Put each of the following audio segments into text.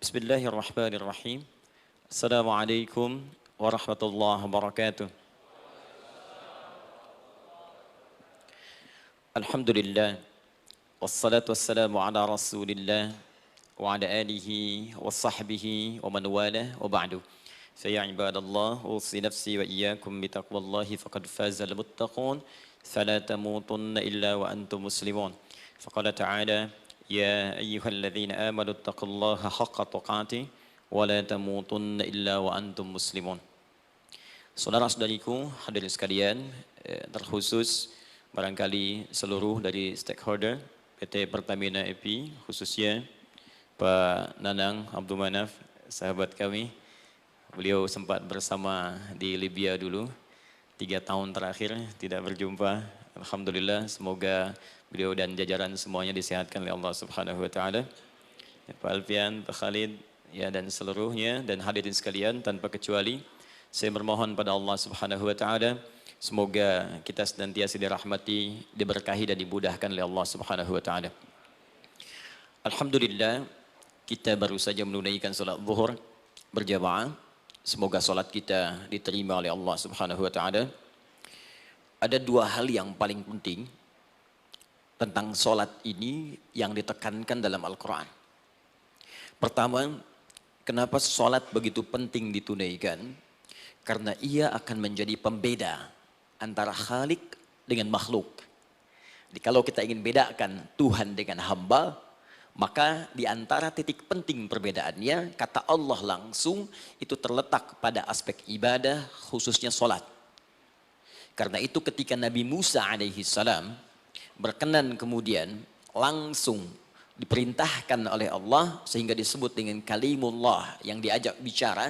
Bismillahirrahmanirrahim. Assalamualaikum warahmatullahi wabarakatuh. Alhamdulillah. Wassalatu wassalamu ala rasulillah wa ala alihi wa sahbihi wa man wala wa ba'du. Faya ibadallah, usi nafsi wa iyyakum bitaqwallahi faqad fazal muttaqun. Fala tamutunna illa wa antum muslimun. Faqala ta'ala, ya ayyuhalladzina amanu taqullaha haqqa tuqatih wa la tamutunna illa wa antum muslimun. Saudara-saudariku hadirin sekalian, terkhusus barangkali seluruh dari stakeholder PT Pertamina EP, khususnya Pak Nanang Abdul Manaf, sahabat kami. Beliau sempat bersama di Libya dulu, 3 tahun terakhir tidak berjumpa. Alhamdulillah, semoga beliau dan jajaran semuanya disehatkan oleh Allah Subhanahu wa taala. Pak Alfian, Pak Khalid, ya, dan seluruhnya dan hadirin sekalian tanpa kecuali, saya bermohon pada Allah Subhanahu wa taala semoga kita senantiasa dirahmati, diberkahi dan dimudahkan oleh Allah Subhanahu wa taala. Alhamdulillah, kita baru saja menunaikan salat zuhur berjamaah. Semoga salat kita diterima oleh Allah Subhanahu wa taala. Ada 2 hal yang paling penting tentang salat ini yang ditekankan dalam Al-Quran. Pertama, kenapa salat begitu penting ditunaikan? Karena ia akan menjadi pembeda antara Khalik dengan makhluk. Jadi kalau kita ingin bedakan Tuhan dengan hamba, maka di antara titik penting perbedaannya, kata Allah langsung itu terletak pada aspek ibadah, khususnya salat. Karena itu ketika Nabi Musa alaihi salam berkenan kemudian langsung diperintahkan oleh Allah sehingga disebut dengan kalimullah yang diajak bicara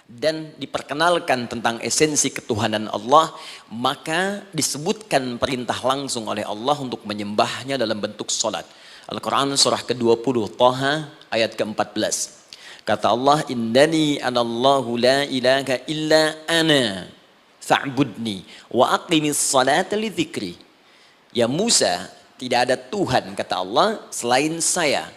dan diperkenalkan tentang esensi ketuhanan Allah, maka disebutkan perintah langsung oleh Allah untuk menyembahnya dalam bentuk salat. Al-Quran surah ke-20 Taha ayat ke-14. Kata Allah, innani anallahu la ilaha illa ana fa'budni wa aqimis salata li dzikri. Ya Musa, tidak ada Tuhan kata Allah selain saya.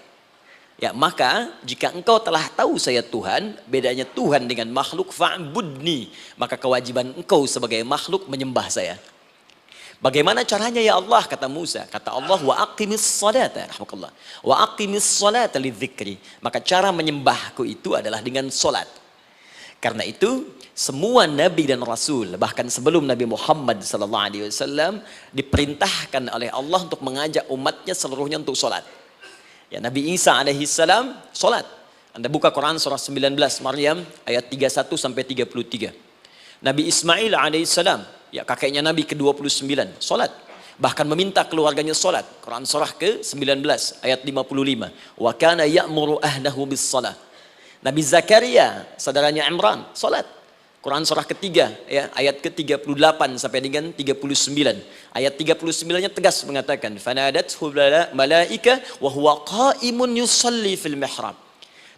Ya, maka jika engkau telah tahu saya Tuhan, bedanya Tuhan dengan makhluk, fa'budni, maka kewajiban engkau sebagai makhluk menyembah saya. Bagaimana caranya ya Allah, kata Musa? Kata Allah, wa aqimis salata, rahmatullah, wa aqimis salata li dzikri. Maka cara menyembahku itu adalah dengan salat. Karena itu semua nabi dan rasul, bahkan sebelum Nabi Muhammad SAW, diperintahkan oleh Allah untuk mengajak umatnya seluruhnya untuk salat. Ya, Nabi Isa alaihissalam salat. Anda buka Quran surah 19 Maryam ayat 31 sampai 33. Nabi Ismail alaihissalam, ya kakeknya Nabi ke-29, salat. Bahkan meminta keluarganya salat. Quran surah ke-19 ayat 55. Wa kana ya'muru ahlahu bis salat. Nabi Zakaria, saudaranya Imran, salat. Quran surah ketiga, ya, ayat ke-38 sampai dengan 39. Ayat 39-nya tegas mengatakan, fanadathu malaika wa huwa qa'imun yusalli fil mihrab.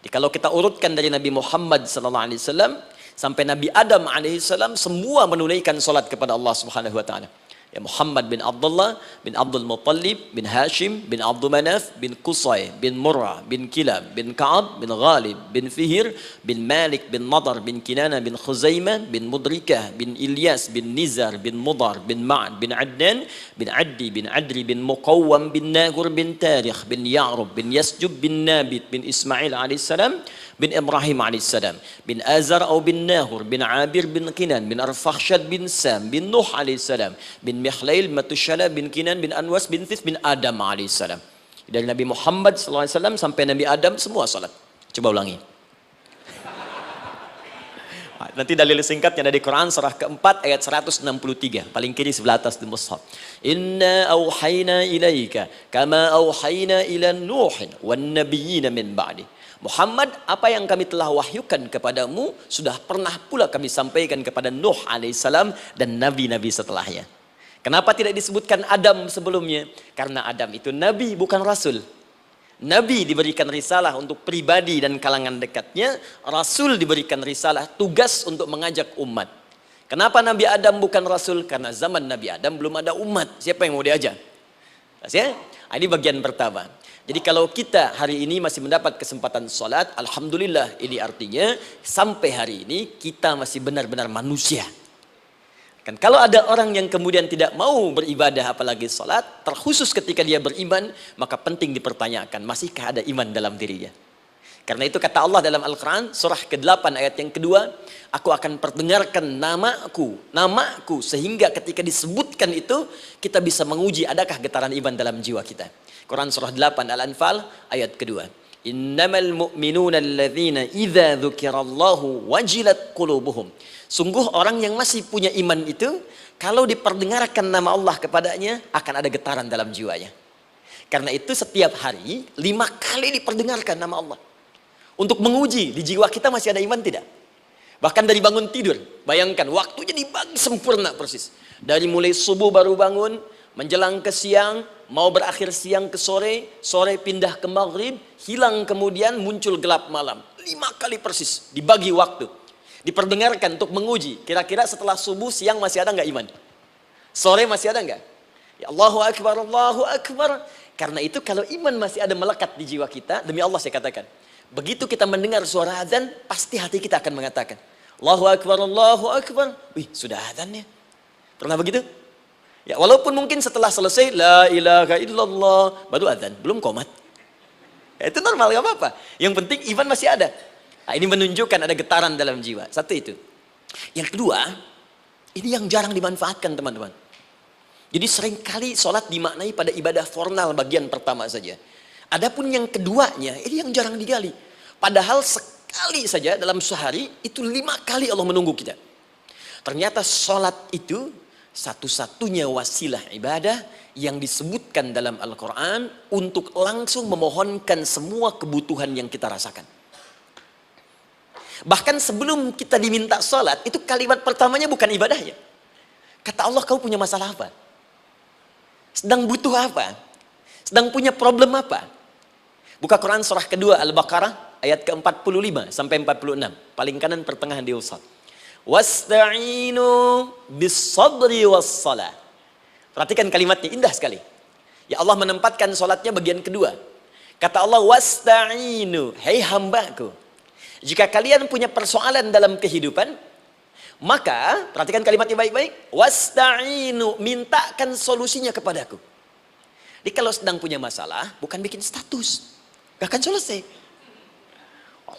Jadi kalau kita urutkan dari Nabi Muhammad SAW sampai Nabi Adam alaihissalam, semua menunaikan salat kepada Allah Subhanahu wa taala. Ya, Muhammad bin Abdullah bin Abdul Muttalib bin Hashim bin Abdul Manaf bin Qusay bin Murrah bin Kilab bin Ka'ab bin Ghalib bin Fihir bin Malik bin Nadar bin Kinana bin Khuzaimah bin Mudrikah bin Ilyas bin Nizar bin Mudar bin Ma'ad bin Adnan bin Addi bin Adri bin Muqawwam bin Nagur bin Tarikh bin Ya'rub bin Yasjub bin Nabit bin Ismail alaihissalam bin Ibrahim alaihissalam bin Azar atau bin Nahur bin Abir bin Kinan bin Arfakhshad bin Sam bin Nuh alaihissalam bin Mihlail Matushala bin Kinan bin Anwas bin Thith bin Adam alaihissalam. Dari Nabi Muhammad SAW sampai Nabi Adam semua salat. Coba ulangi. Nanti dalil singkatnya dari Quran surah keempat ayat 163, paling kiri sebelah atas di mushaf. Inna auhayna ilaika kama auhayna ila Nuhin wan nabiyyin min ba'di. Muhammad, apa yang kami telah wahyukan kepadamu sudah pernah pula kami sampaikan kepada Nuh alaihissalam dan nabi-nabi setelahnya. Kenapa tidak disebutkan Adam sebelumnya? Karena Adam itu nabi bukan rasul. Nabi diberikan risalah untuk pribadi dan kalangan dekatnya, rasul diberikan risalah tugas untuk mengajak umat. Kenapa Nabi Adam bukan rasul? Karena zaman Nabi Adam belum ada umat. Siapa yang mau diajak? Ya? Ini bagian pertama. Jadi kalau kita hari ini masih mendapat kesempatan sholat, alhamdulillah, ini artinya sampai hari ini kita masih benar-benar manusia. Kan kalau ada orang yang kemudian tidak mau beribadah apalagi sholat, terkhusus ketika dia beriman, maka penting dipertanyakan, masihkah ada iman dalam dirinya? Karena itu kata Allah dalam Al-Quran, surah ke-8 ayat yang kedua, aku akan perdengarkan namaku, sehingga ketika disebutkan itu, kita bisa menguji adakah getaran iman dalam jiwa kita. Quran surah 8 Al-Anfal ayat kedua. Innamal mu'minuna alladzina idza dzukirallahu wajilat qulubuhum. Sungguh orang yang masih punya iman itu, kalau diperdengarkan nama Allah kepadanya, akan ada getaran dalam jiwanya. Karena itu setiap hari 5 kali diperdengarkan nama Allah. Untuk menguji di jiwa kita masih ada iman tidak? Bahkan dari bangun tidur, bayangkan waktunya dibagi sempurna persis. Dari mulai subuh baru bangun, menjelang ke siang, mau berakhir siang ke sore, sore pindah ke maghrib, hilang kemudian muncul gelap malam. 5 kali persis dibagi waktu. Diperdengarkan untuk menguji. Kira-kira setelah subuh siang masih ada nggak iman? Sore masih ada nggak? Ya Allahu Akbar, Allahu Akbar. Karena itu kalau iman masih ada melekat di jiwa kita, demi Allah saya katakan, begitu kita mendengar suara azan, pasti hati kita akan mengatakan, Allahu Akbar, Allahu Akbar. Wih, sudah azannya. Pernah begitu? Ya, walaupun mungkin setelah selesai, La ilaha illallah, baru azan, belum qomat. Ya, itu normal, gak apa-apa. Yang penting iman masih ada. Nah, ini menunjukkan ada getaran dalam jiwa. Satu itu. Yang kedua, ini yang jarang dimanfaatkan teman-teman. Jadi seringkali sholat dimaknai pada ibadah formal bagian pertama saja. Adapun yang keduanya, ini yang jarang digali. Padahal sekali saja dalam sehari, itu 5 kali Allah menunggu kita. Ternyata sholat itu satu-satunya wasilah ibadah yang disebutkan dalam Al-Quran untuk langsung memohonkan semua kebutuhan yang kita rasakan. Bahkan sebelum kita diminta sholat, itu kalimat pertamanya bukan ibadahnya. Kata Allah, kau punya masalah apa? Sedang butuh apa? Sedang punya problem apa? Buka Quran surah kedua Al-Baqarah ayat ke-45 sampai 46. Paling kanan pertengahan di usad. Wasta'inu bis-sabri was-salah. Perhatikan kalimatnya, indah sekali. Ya Allah menempatkan sholatnya bagian kedua. Kata Allah, wasta'inu, hei hambaku, jika kalian punya persoalan dalam kehidupan, maka, perhatikan kalimatnya baik-baik, wasta'inu, mintakan solusinya kepadaku. Jadi kalau sedang punya masalah, bukan bikin status, gak akan selesai.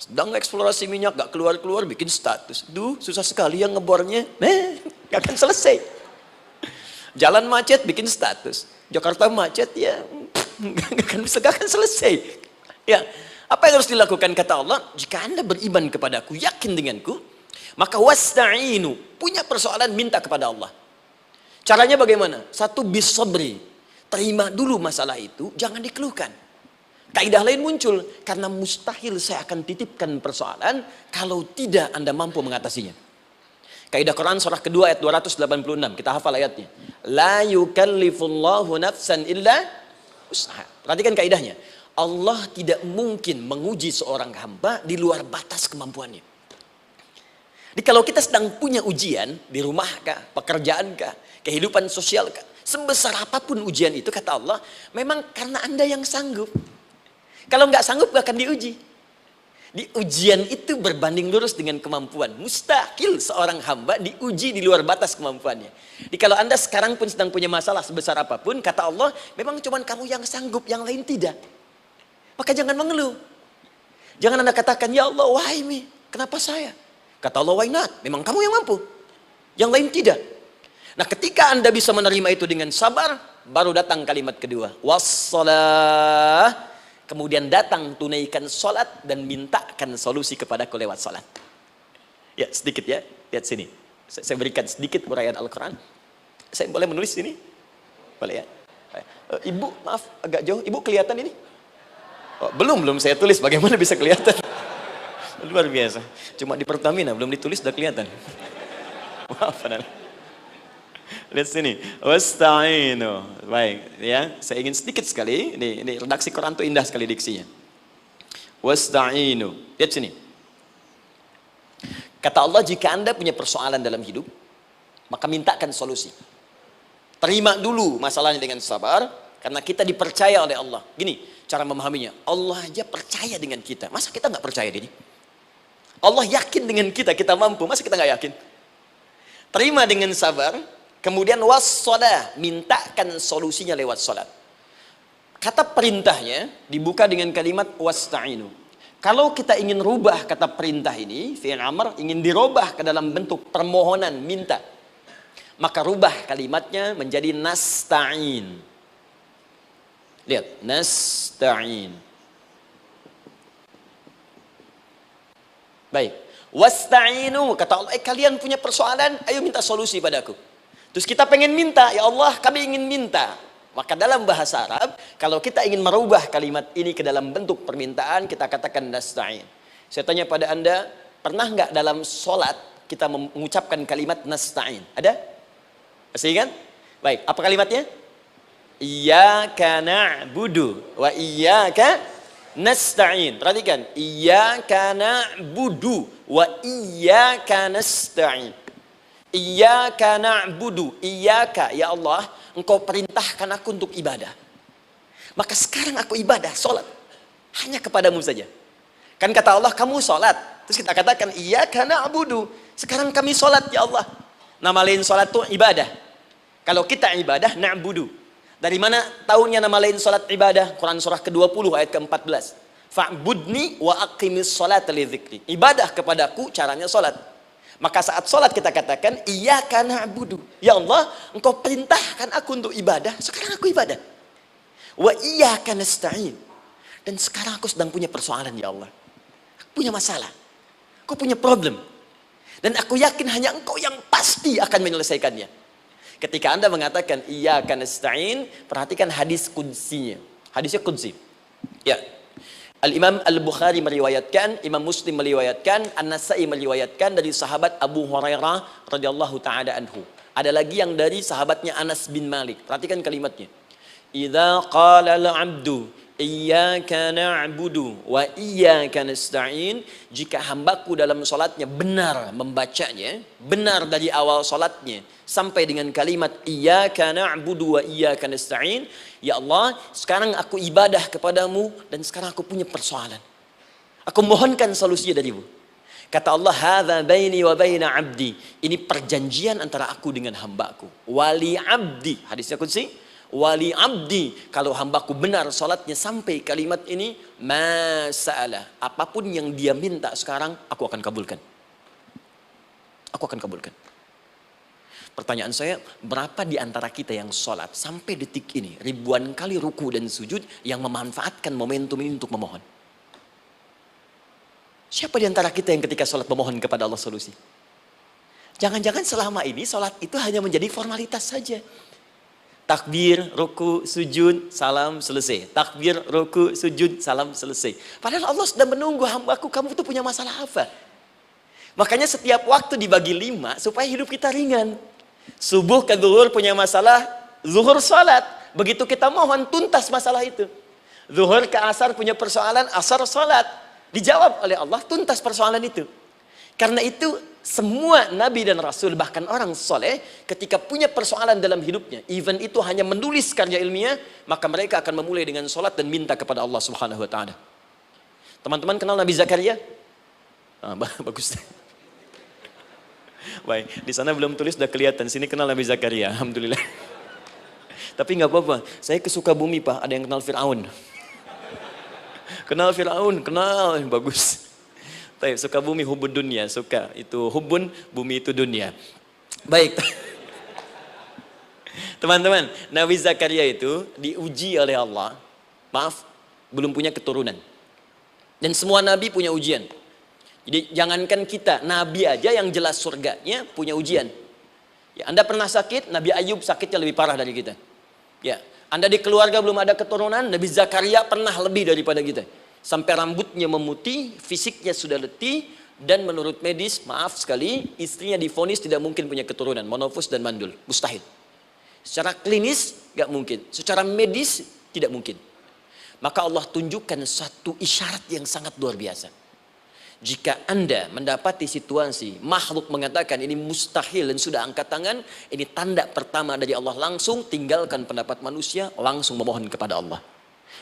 Sedang eksplorasi minyak, gak keluar-keluar, bikin status. Duh, susah sekali yang ngebornya, gak akan selesai. Jalan macet, bikin status. Jakarta macet, ya, gak akan selesai. Ya. Apa yang harus dilakukan kata Allah? Jika Anda beriman kepadaku, yakin denganku, maka wasta'inu, punya persoalan minta kepada Allah. Caranya bagaimana? Satu, bisabri, terima dulu masalah itu, jangan dikeluhkan. Kaidah lain muncul, karena mustahil saya akan titipkan persoalan kalau tidak Anda mampu mengatasinya. Kaidah Quran surah kedua ayat 286, kita hafal ayatnya. La yukallifullahu nafsan illa usaha. Perhatikan kaidahnya. Allah tidak mungkin menguji seorang hamba di luar batas kemampuannya. Jadi kalau kita sedang punya ujian di rumah kah, pekerjaan kah, kehidupan sosial kah, sebesar apapun ujian itu kata Allah, memang karena Anda yang sanggup. Kalau nggak sanggup nggak akan diuji. Di ujian itu berbanding lurus dengan kemampuan. Mustahil seorang hamba diuji di luar batas kemampuannya. Jadi kalau Anda sekarang pun sedang punya masalah sebesar apapun, kata Allah, memang cuma kamu yang sanggup, yang lain tidak. Maka jangan mengeluh. Jangan Anda katakan, ya Allah, why me? Kenapa saya? Kata Allah, why not? Memang kamu yang mampu. Yang lain tidak. Nah, ketika Anda bisa menerima itu dengan sabar, baru datang kalimat kedua. Wassalah. Kemudian datang tunaikan sholat dan mintakan solusi kepadaku lewat sholat. Ya, sedikit ya. Lihat sini. Saya berikan sedikit uraian Al-Quran. Saya boleh menulis sini? Boleh ya? Ibu, maaf, agak jauh. Ibu kelihatan ini? Oh, belum saya tulis, bagaimana bisa kelihatan? Luar biasa. Cuma di Pertamina belum ditulis udah kelihatan. Maaf. Lihat sini. Wasta'inu. Baik, ya. Saya ingin sedikit sekali. Ini redaksi Quran itu indah sekali diksinya. Wasta'inu. Lihat sini. Kata Allah, jika Anda punya persoalan dalam hidup, maka mintakan solusi. Terima dulu masalahnya dengan sabar, karena kita dipercaya oleh Allah. Gini, cara memahaminya. Allah aja percaya dengan kita. Masa kita nggak percaya diri? Allah yakin dengan kita, kita mampu. Masa kita nggak yakin? Terima dengan sabar. Kemudian wassalah, mintakan solusinya lewat salat. Kata perintahnya dibuka dengan kalimat wasta'inu. Kalau kita ingin rubah kata perintah ini, fi'il amr, ingin dirubah ke dalam bentuk permohonan, minta, maka rubah kalimatnya menjadi nasta'in. Lihat, nasta'in. Baik. Wasta'inu, kata Allah, kalian punya persoalan, ayo minta solusi padaku. Terus kita pengen minta, ya Allah, kami ingin minta. Maka dalam bahasa Arab, kalau kita ingin merubah kalimat ini ke dalam bentuk permintaan, kita katakan nasta'in. Saya tanya pada Anda, pernah nggak dalam sholat kita mengucapkan kalimat nasta'in? Ada? Masih ingat? Baik, apa kalimatnya? Iyyaka na'budu wa iyyaka nasta'in. Perhatikan, iyyaka na'budu wa iyyaka nasta'in. Iyyaka na'budu, iyyaka, ya Allah, Engkau perintahkan aku untuk ibadah. Maka sekarang aku ibadah, sholat. Hanya kepadamu saja. Kan kata Allah, kamu sholat. Terus kita katakan, iyyaka na'budu. Sekarang kami sholat, ya Allah. Nama lain sholat itu ibadah. Kalau kita ibadah, na'budu. Dari mana tahunya nama lain sholat ibadah? Quran surah ke-20 ayat ke-14. Fa'budni wa aqimis sholat li dzikri. Ibadah kepadaku, caranya sholat. Maka saat sholat kita katakan, iyyaka na'budu. Ya Allah, Engkau perintahkan aku untuk ibadah. Sekarang aku ibadah. Wa iyyaka nasta'in. Dan sekarang aku sedang punya persoalan, ya Allah. Aku punya masalah. Aku punya problem. Dan aku yakin hanya Engkau yang pasti akan menyelesaikannya. Ketika Anda mengatakan, iyyaka nasta'in, perhatikan hadis qudsinya. Hadisnya qudsi. Ya. Al-Imam Al-Bukhari meriwayatkan, Imam Muslim meriwayatkan, An-Nasai meriwayatkan dari sahabat Abu Hurairah radhiyallahu taala anhu. Ada lagi yang dari sahabatnya Anas bin Malik. Perhatikan kalimatnya. Idza qala al-'abdu iyyaka na'budu wa iyyaka nasta'in, jika hambaku dalam salatnya benar membacanya, benar dari awal salatnya sampai dengan kalimat iyyaka na'budu wa iyyaka nasta'in, ya Allah, sekarang aku ibadah kepadamu dan sekarang aku punya persoalan. Aku mohonkan solusinya darimu. Kata Allah, hadza baini wa baina 'abdi. Ini perjanjian antara aku dengan hambaku. Wali 'abdi. Hadisnya qudsi. Wali 'abdi, kalau hambaku benar salatnya sampai kalimat ini, masa'alah. Apapun yang dia minta sekarang, aku akan kabulkan. Aku akan kabulkan. Pertanyaan saya, berapa di antara kita yang sholat sampai detik ini, ribuan kali ruku dan sujud, yang memanfaatkan momentum ini untuk memohon? Siapa di antara kita yang ketika sholat memohon kepada Allah solusi? Jangan-jangan selama ini sholat itu hanya menjadi formalitas saja. Takbir, ruku, sujud, salam, selesai. Takbir, ruku, sujud, salam, selesai. Padahal Allah sudah menunggu hambaku, kamu itu punya masalah apa? Makanya setiap waktu dibagi 5 supaya hidup kita ringan. Subuh ke zuhur punya masalah, zuhur salat. Begitu kita mohon, tuntas masalah itu. Zuhur ke asar punya persoalan, asar salat. Dijawab oleh Allah, tuntas persoalan itu. Karena itu semua nabi dan rasul, bahkan orang soleh, ketika punya persoalan dalam hidupnya, even itu hanya menulis karya ilmiah, maka mereka akan memulai dengan sholat dan minta kepada Allah Subhanahu Wa Taala. Teman-teman kenal Nabi Zakaria? Bagus. Baik, di sana belum tulis, sudah kelihatan. Sini kenal Nabi Zakaria, alhamdulillah. Tapi nggak apa-apa. Saya ke Sukabumi, Pak. Ada yang kenal Fir'aun? Kenal Fir'aun, kenal, bagus. Sukabumi hubun dunia, suka itu hubun, bumi itu dunia. Baik. Teman-teman, Nabi Zakaria itu diuji oleh Allah. Maaf, belum punya keturunan. Dan semua nabi punya ujian. Jadi jangankan kita, nabi aja yang jelas surganya punya ujian. Ya, Anda pernah sakit, Nabi Ayub sakitnya lebih parah dari kita. Ya, Anda di keluarga belum ada keturunan, Nabi Zakaria pernah lebih daripada kita. Sampai rambutnya memutih, fisiknya sudah letih, dan menurut medis, maaf sekali, istrinya divonis tidak mungkin punya keturunan, monofus dan mandul, mustahil. Secara klinis gak mungkin, secara medis tidak mungkin. Maka Allah tunjukkan satu isyarat yang sangat luar biasa. Jika Anda mendapati situasi makhluk mengatakan ini mustahil dan sudah angkat tangan, ini tanda pertama dari Allah, langsung tinggalkan pendapat manusia, langsung memohon kepada Allah.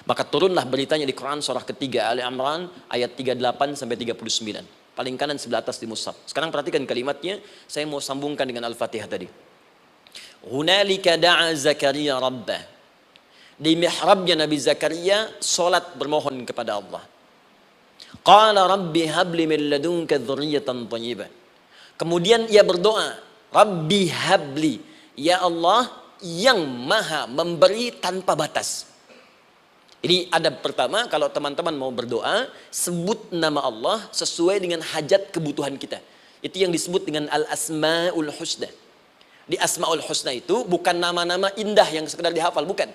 Maka turunlah beritanya di Quran surah ketiga Ali Imran ayat 38 sampai 39. Paling kanan sebelah atas di mushaf. Sekarang perhatikan kalimatnya, saya mau sambungkan dengan Al-Fatihah tadi. Hunalika da'a Zakaria rabbah. Di mihrabnya Nabi Zakaria salat bermohon kepada Allah. Qala rabbi habli min ladunka dzurriyyatan thayyibah. Kemudian ia berdoa, Rabbi habli, ya Allah yang maha memberi tanpa batas. Ini adab pertama, kalau teman-teman mau berdoa, sebut nama Allah sesuai dengan hajat kebutuhan kita. Itu yang disebut dengan Al-Asma'ul Husna. Di Asma'ul Husna itu bukan nama-nama indah yang sekedar dihafal, bukan.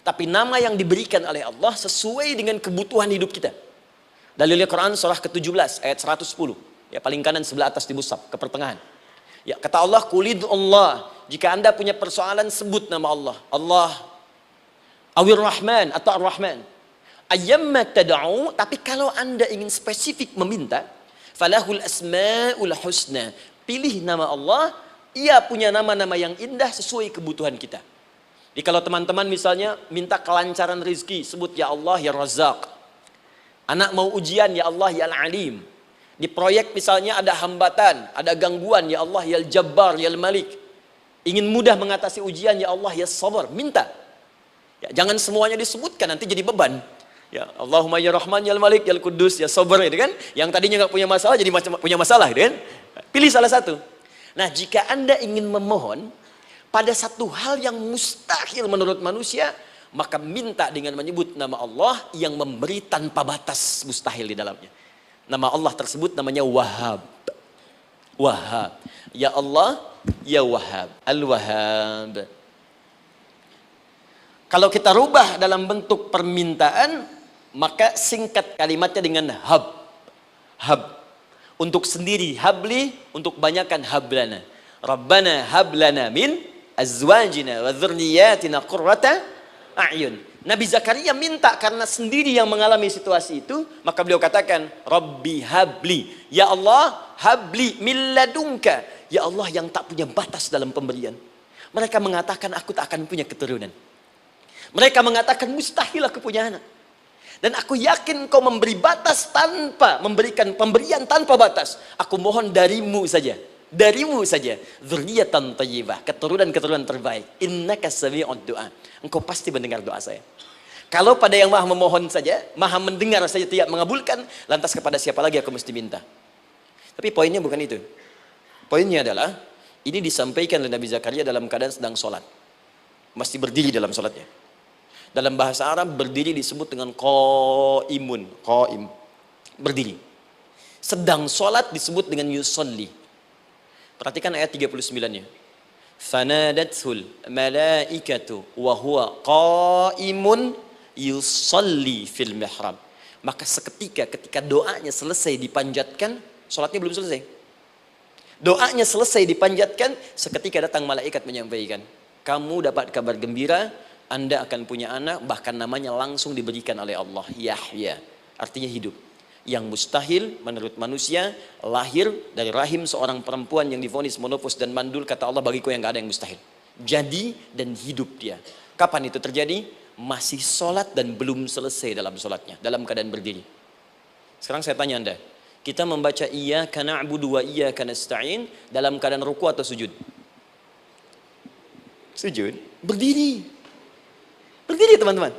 Tapi nama yang diberikan oleh Allah sesuai dengan kebutuhan hidup kita. Dalilnya Quran surah ke-17 ayat 110. Ya, paling kanan sebelah atas di mushaf, ke pertengahan. Ya, kata Allah, Qulid Allah. Jika Anda punya persoalan, sebut nama Allah. Allah Awir Rahman atau Ar-Rahman. Ayyamma tad'u, tapi kalau Anda ingin spesifik meminta, falahul asmaul husna. Pilih nama Allah, ia punya nama-nama yang indah sesuai kebutuhan kita. Jadi kalau teman-teman misalnya minta kelancaran rezeki, sebut ya Allah ya Razzaq. Anak mau ujian, ya Allah ya Al-Alim. Di proyek misalnya ada hambatan, ada gangguan, ya Allah ya Al-Jabbar ya Al-Malik. Ingin mudah mengatasi ujian, ya Allah ya Sabar. Minta. Ya, jangan semuanya disebutkan, nanti jadi beban. Ya, Allahumma ya Rahman ya Malik ya Kudus ya Sabar, gitu kan? Yang tadinya nggak punya masalah jadi punya masalah, gitu kan? Pilih salah satu. Nah, jika Anda ingin memohon pada satu hal yang mustahil menurut manusia, maka minta dengan menyebut nama Allah yang memberi tanpa batas, mustahil di dalamnya. Nama Allah tersebut namanya Wahhab. Wahhab. Ya Allah, ya Wahhab. Al-Wahhab. Kalau kita rubah dalam bentuk permintaan, maka singkat kalimatnya dengan hab. Hab. Untuk sendiri habli, untuk banyakkan hablana. Rabbana hablana min azwajina wa dzurriyyatina qurrata a'yun. Nabi Zakaria minta karena sendiri yang mengalami situasi itu, maka beliau katakan, Rabbi habli. Ya Allah, habli min ladunka. Ya Allah yang tak punya batas dalam pemberian. Mereka mengatakan aku tak akan punya keturunan. Mereka mengatakan mustahil aku punya anak. Dan aku yakin kau memberi batas tanpa memberikan pemberian tanpa batas. Aku mohon darimu saja. Darimu saja. Dzurriyyatan thayyibah, keturunan-keturunan terbaik. Innaka sami'ud du'a. Engkau pasti mendengar doa saya. Kalau pada yang maha memohon saja, maha mendengar saja tidak mengabulkan, lantas kepada siapa lagi aku mesti minta? Tapi poinnya bukan itu. Poinnya adalah ini disampaikan oleh Nabi Zakaria dalam keadaan sedang sholat. Masih berdiri dalam sholatnya. Dalam bahasa Arab berdiri disebut dengan qaimun, qaim, berdiri. Sedang sholat disebut dengan yusolli. Perhatikan ayat 39-nya. Fanadathul malaikatu wa huwa qaimun yusolli fil mihrab. Maka seketika ketika doanya selesai dipanjatkan, sholatnya belum selesai. Doanya selesai dipanjatkan, seketika datang malaikat menyampaikan, kamu dapat kabar gembira, Anda akan punya anak, bahkan namanya langsung diberikan oleh Allah, Yahya, artinya hidup. Yang mustahil menurut manusia, lahir dari rahim seorang perempuan yang divonis monopos dan mandul, kata Allah, bagiku yang gak ada yang mustahil. Jadi dan hidup dia. Kapan itu terjadi? Masih sholat dan belum selesai dalam sholatnya, dalam keadaan berdiri. Sekarang saya tanya Anda, kita membaca iyyaka na'budu wa iyyaka nasta'in dalam keadaan ruku atau sujud? Sujud, berdiri. Berdiri teman-teman.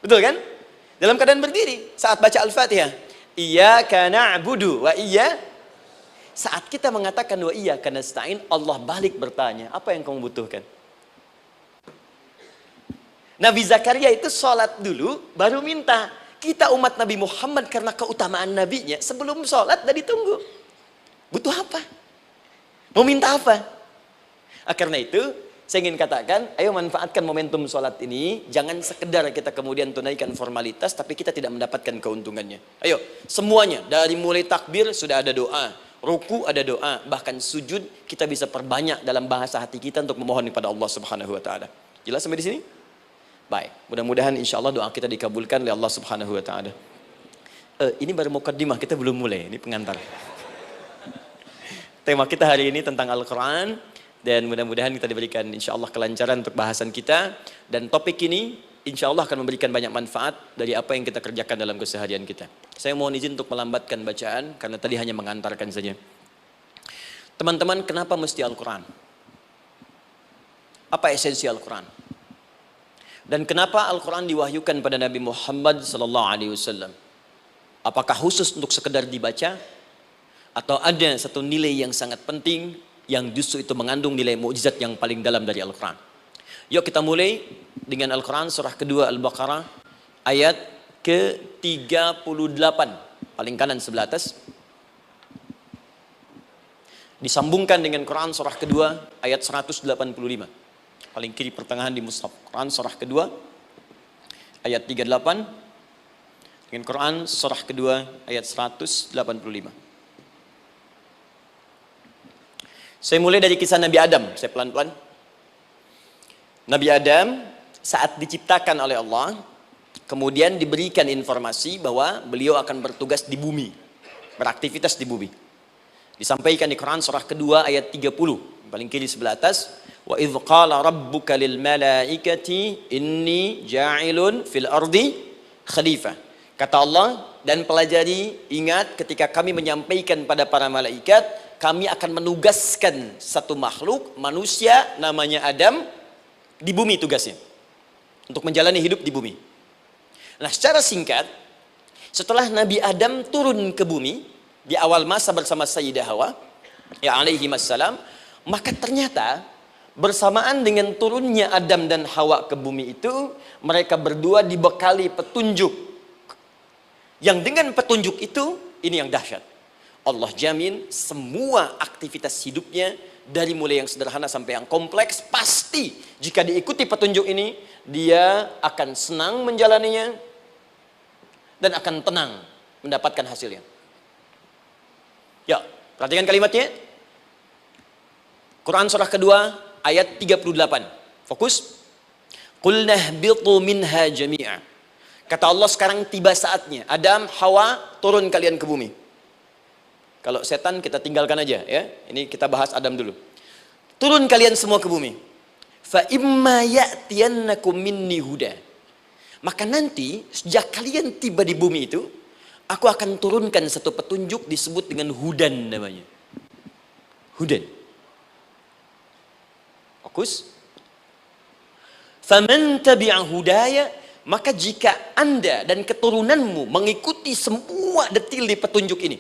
Betul kan? Dalam keadaan berdiri saat baca Al-Fatihah. Iyyaka na'budu wa saat kita mengatakan wa iyyaka nasta'in, Allah balik bertanya, apa yang kamu butuhkan? Nabi Zakaria itu sholat dulu baru minta. Kita umat Nabi Muhammad karena keutamaan nabinya sebelum sholat dah ditunggu. Butuh apa? Mau minta apa? Karena itu saya ingin katakan, ayo manfaatkan momentum sholat ini. Jangan sekedar kita kemudian tunaikan formalitas, tapi kita tidak mendapatkan keuntungannya. Ayo, semuanya. Dari mulai takbir sudah ada doa. Ruku ada doa. Bahkan sujud kita bisa perbanyak dalam bahasa hati kita untuk memohon kepada Allah Subhanahu Wa Taala. Jelas sampai di sini? Baik. Mudah-mudahan insya Allah doa kita dikabulkan oleh Allah Subhanahu Wa Taala. Ini baru mukaddimah, kita belum mulai. Ini pengantar. Tema kita hari ini tentang Al-Quran. Dan mudah-mudahan kita diberikan insya Allah kelancaran untuk bahasan kita. Dan topik ini insya Allah akan memberikan banyak manfaat dari apa yang kita kerjakan dalam keseharian kita. Saya mohon izin untuk melambatkan bacaan karena tadi hanya mengantarkan saja. Teman-teman, kenapa mesti Al-Quran? Apa esensi Al-Quran? Dan kenapa Al-Quran diwahyukan pada Nabi Muhammad SAW? Apakah khusus untuk sekedar dibaca? Atau ada satu nilai yang sangat penting yang justru itu mengandung nilai mukjizat yang paling dalam dari Al-Quran? Yuk kita mulai dengan Al-Quran surah kedua Al-Baqarah ayat ke-38. Paling kanan sebelah atas. Disambungkan dengan Quran surah kedua ayat 185. Paling kiri pertengahan di mushaf. Quran surah kedua ayat 38 dengan Quran surah kedua ayat 185. Saya mulai dari kisah Nabi Adam. Saya pelan-pelan. Nabi Adam saat diciptakan oleh Allah, kemudian diberikan informasi bahwa beliau akan bertugas di bumi, beraktivitas di bumi. Disampaikan di Quran surah kedua ayat 30, paling kiri sebelah atas. Wa idh qala rabbuka lil malaikati inni ja'ilun fil ardi khalifah. Kata Allah, dan pelajari, ingat ketika kami menyampaikan pada para malaikat, kami akan menugaskan satu makhluk, manusia namanya Adam, di bumi tugasnya. Untuk menjalani hidup di bumi. Nah, secara singkat, setelah Nabi Adam turun ke bumi, di awal masa bersama Sayyidah Hawa, ya alaihi wassalam, maka ternyata bersamaan dengan turunnya Adam dan Hawa ke bumi itu, mereka berdua dibekali petunjuk. Yang dengan petunjuk itu, ini yang dahsyat. Allah jamin semua aktivitas hidupnya, dari mulai yang sederhana sampai yang kompleks, pasti jika diikuti petunjuk ini, dia akan senang menjalaninya dan akan tenang mendapatkan hasilnya. Ya, perhatikan kalimatnya. Quran surah kedua ayat 38. Fokus. Qul nahbitu minha jami'a. Kata Allah, sekarang tiba saatnya. Adam, Hawa, turun kalian ke bumi. Kalau setan kita tinggalkan aja ya. Ini kita bahas Adam dulu. Turun kalian semua ke bumi. Fa imma ya'tiyannakum minni huda. Maka nanti sejak kalian tiba di bumi itu, aku akan turunkan satu petunjuk disebut dengan hudan namanya. Hudan. Fokus. Faman tabi'a hudaya, maka jika Anda dan keturunanmu mengikuti semua detil di petunjuk ini,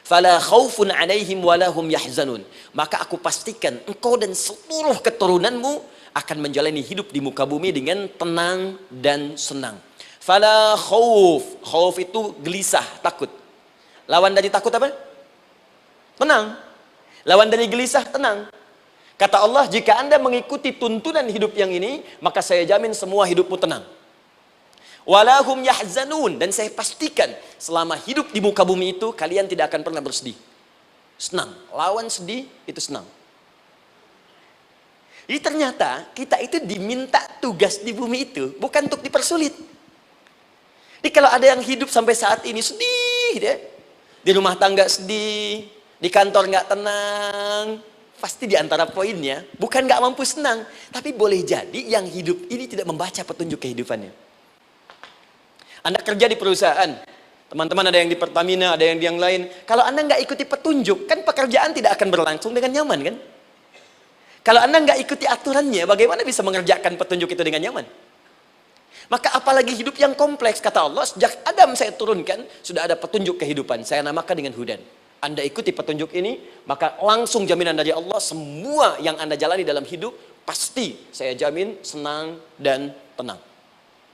fala khaufun 'alaihim wala hum yahzanun, maka aku pastikan engkau dan seluruh keturunanmu akan menjalani hidup di muka bumi dengan tenang dan senang. Fala khauf. Khauf itu gelisah, takut. Lawan dari takut apa? Tenang. Lawan dari gelisah, tenang. Kata Allah, jika Anda mengikuti tuntunan hidup yang ini, maka saya jamin semua hidupmu tenang. Walahum yahzanun, dan saya pastikan selama hidup di muka bumi itu kalian tidak akan pernah bersedih. Senang. Lawan sedih itu senang. Jadi ternyata kita itu diminta tugas di bumi itu bukan untuk dipersulit. Jadi kalau ada yang hidup sampai saat ini sedih deh, di rumah tangga sedih, di kantor nggak tenang, pasti di antara poinnya bukan nggak mampu senang, tapi boleh jadi yang hidup ini tidak membaca petunjuk kehidupannya. Anda kerja di perusahaan, teman-teman ada yang di Pertamina, ada yang di yang lain. Kalau Anda nggak ikuti petunjuk, kan pekerjaan tidak akan berlangsung dengan nyaman kan? Kalau Anda nggak ikuti aturannya, bagaimana bisa mengerjakan petunjuk itu dengan nyaman? Maka apalagi hidup yang kompleks, kata Allah, sejak Adam saya turunkan, sudah ada petunjuk kehidupan, saya namakan dengan hudan. Anda ikuti petunjuk ini, maka langsung jaminan dari Allah, semua yang Anda jalani dalam hidup, pasti saya jamin senang dan tenang.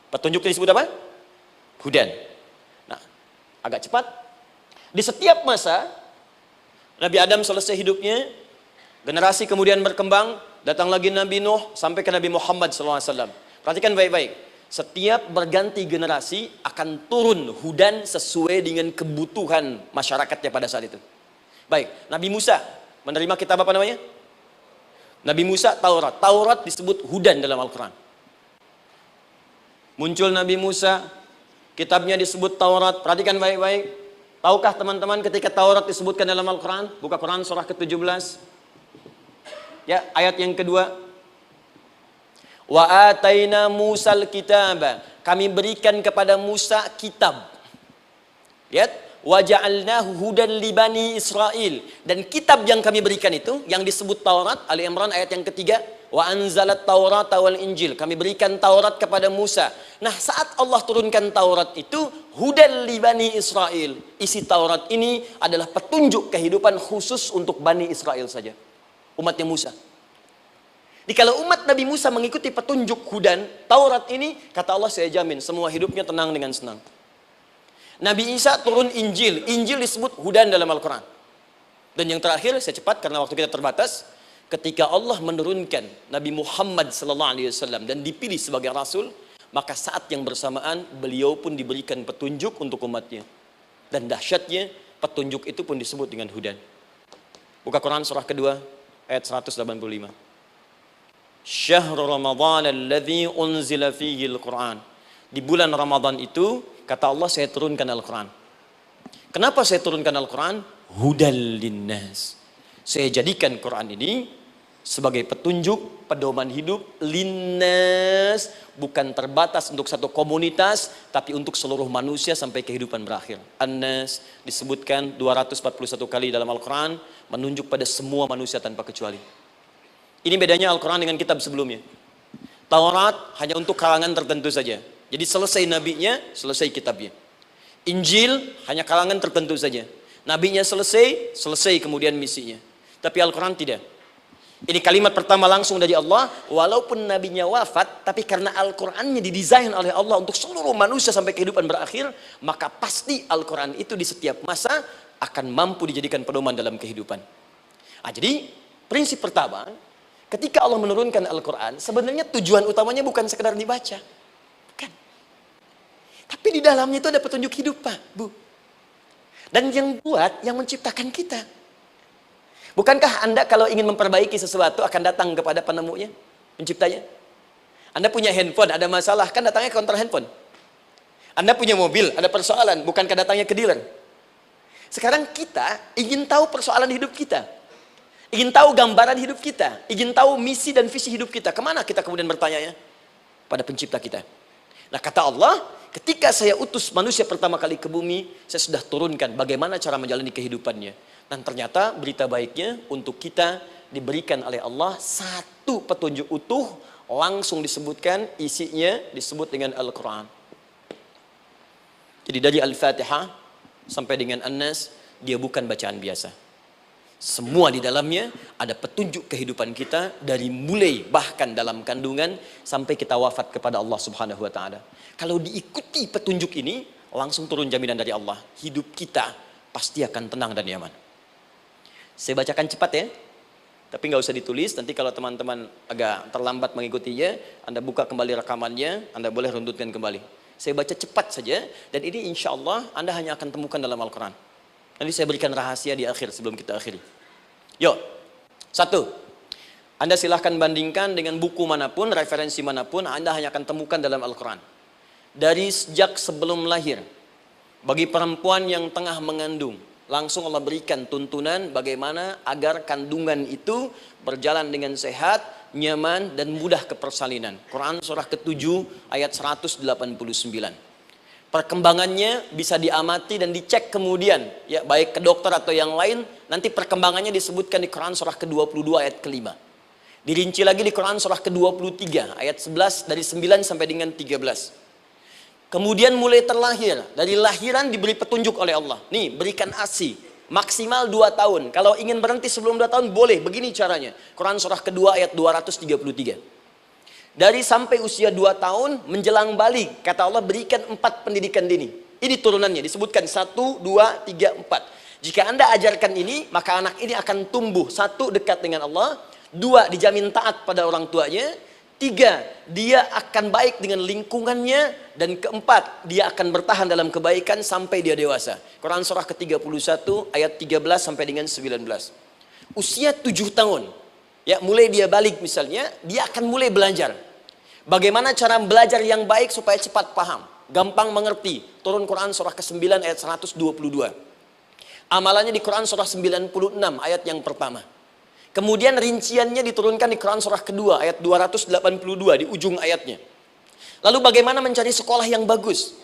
Petunjuk ini disebut apa? Hudan. Nah, agak cepat. Di setiap masa, Nabi Adam selesai hidupnya, generasi kemudian berkembang, datang lagi Nabi Nuh, sampai ke Nabi Muhammad SAW. Perhatikan baik-baik. Setiap berganti generasi akan turun hudan sesuai dengan kebutuhan masyarakatnya pada saat itu. Baik, Nabi Musa menerima kitab apa namanya? Nabi Musa, Taurat. Taurat disebut hudan dalam Al-Quran. Muncul Nabi Musa, kitabnya disebut Taurat. Perhatikan baik-baik. Tahukah teman-teman ketika Taurat disebutkan dalam Al-Quran? Buka Quran surah ke-17. Ya, ayat yang kedua. Wa ataina Musal kitaba. Kami berikan kepada Musa kitab. Lihat. Wa ja'alnahu hudan li bani Israil. Dan kitab yang kami berikan itu, yang disebut Taurat, Ali Imran ayat yang ketiga. Wa anzalat Taurata wal Injil. Kami berikan Taurat kepada Musa. Nah, saat Allah turunkan Taurat itu, hudan li bani Israil. Isi Taurat ini adalah petunjuk kehidupan khusus untuk Bani Israel saja. Umatnya Musa. Jadi kalau umat Nabi Musa mengikuti petunjuk hudan, Taurat ini, kata Allah, saya jamin semua hidupnya tenang dengan senang. Nabi Isa turun Injil. Injil disebut hudan dalam Al-Quran. Dan yang terakhir, saya cepat karena waktu kita terbatas. Ketika Allah menurunkan Nabi Muhammad SAW dan dipilih sebagai Rasul, maka saat yang bersamaan beliau pun diberikan petunjuk untuk umatnya. Dan dahsyatnya, petunjuk itu pun disebut dengan hudan. Buka Quran surah kedua, ayat 185. Syahrul Ramadan alladhi unzila fihi al-Quran. Di bulan Ramadan itu, kata Allah, saya turunkan Al-Quran. Kenapa saya turunkan Al-Quran? Hudal linnas. Saya jadikan Quran ini sebagai petunjuk, pedoman hidup linnas, bukan terbatas untuk satu komunitas, tapi untuk seluruh manusia sampai kehidupan berakhir. An-Nas disebutkan 241 kali dalam Al-Quran, menunjuk pada semua manusia tanpa kecuali. Ini bedanya Al-Quran dengan kitab sebelumnya. Taurat hanya untuk kalangan tertentu saja. Jadi selesai nabinya, selesai kitabnya. Injil hanya kalangan tertentu saja. Nabinya selesai, selesai kemudian misinya. Tapi Al-Quran tidak. Ini kalimat pertama langsung dari Allah. Walaupun nabinya wafat, tapi karena Al-Qurannya didesain oleh Allah untuk seluruh manusia sampai kehidupan berakhir, maka pasti Al-Quran itu di setiap masa akan mampu dijadikan pedoman dalam kehidupan. Jadi prinsip pertama, ketika Allah menurunkan Al-Quran, sebenarnya tujuan utamanya bukan sekedar dibaca. Tapi di dalamnya itu ada petunjuk hidup, Pak, Bu. Dan yang buat, yang menciptakan kita. Bukankah Anda kalau ingin memperbaiki sesuatu akan datang kepada penemunya, penciptanya? Anda punya handphone, ada masalah, kan datangnya ke counter handphone. Anda punya mobil, ada persoalan, bukankah datangnya ke dealer? Sekarang kita ingin tahu persoalan hidup kita. Ingin tahu gambaran hidup kita. Ingin tahu misi dan visi hidup kita. Kemana kita kemudian bertanya? Pada pencipta kita. Nah, kata Allah, ketika saya utus manusia pertama kali ke bumi, saya sudah turunkan bagaimana cara menjalani kehidupannya. Dan ternyata berita baiknya untuk kita diberikan oleh Allah satu petunjuk utuh, langsung disebutkan, isinya disebut dengan Al-Quran. Jadi dari Al-Fatihah sampai dengan An-Nas, dia bukan bacaan biasa. Semua di dalamnya ada petunjuk kehidupan kita dari mulai bahkan dalam kandungan sampai kita wafat kepada Allah Subhanahu wa taala. Kalau diikuti petunjuk ini, langsung turun jaminan dari Allah. Hidup kita pasti akan tenang dan nyaman. Saya bacakan cepat ya. Tapi nggak usah ditulis, nanti kalau teman-teman agak terlambat mengikutinya, Anda buka kembali rekamannya, Anda boleh runtutkan kembali. Saya baca cepat saja, dan ini insya Allah Anda hanya akan temukan dalam Al-Quran. Nanti saya berikan rahasia di akhir sebelum kita akhiri. Yuk, satu, Anda silahkan bandingkan dengan buku manapun, referensi manapun, Anda hanya akan temukan dalam Al-Quran. Dari sejak sebelum lahir, bagi perempuan yang tengah mengandung, langsung Allah berikan tuntunan bagaimana agar kandungan itu berjalan dengan sehat, nyaman, dan mudah ke persalinan. Quran surah ke-7 ayat 189. Perkembangannya bisa diamati dan dicek kemudian, ya baik ke dokter atau yang lain. Nanti perkembangannya disebutkan di Quran surah ke-22 ayat ke-5. Dirinci lagi di Quran surah ke-23 ayat 11 dari 9 sampai dengan 13. Kemudian mulai terlahir, dari lahiran diberi petunjuk oleh Allah. Nih, berikan ASI maksimal 2 tahun. Kalau ingin berhenti sebelum 2 tahun boleh, begini caranya. Quran surah ke-2 ayat 233. Dari sampai usia 2 tahun menjelang balik, kata Allah berikan 4 pendidikan dini. Ini turunannya disebutkan 1, 2, 3, 4. Jika Anda ajarkan ini, maka anak ini akan tumbuh. 1, dekat dengan Allah. 2, dijamin taat pada orang tuanya. 3, dia akan baik dengan lingkungannya. Dan 4, dia akan bertahan dalam kebaikan sampai dia dewasa. Quran surah ke-31 ayat 13 sampai dengan 19. Usia 7 tahun. Ya, mulai dia balik misalnya, dia akan mulai belajar. Bagaimana cara belajar yang baik supaya cepat paham, gampang mengerti. Turun Quran surah ke-9 ayat 122. Amalannya di Quran surah 96 ayat yang pertama. Kemudian rinciannya diturunkan di Quran surah kedua ayat 282 di ujung ayatnya. Lalu bagaimana mencari sekolah yang bagus,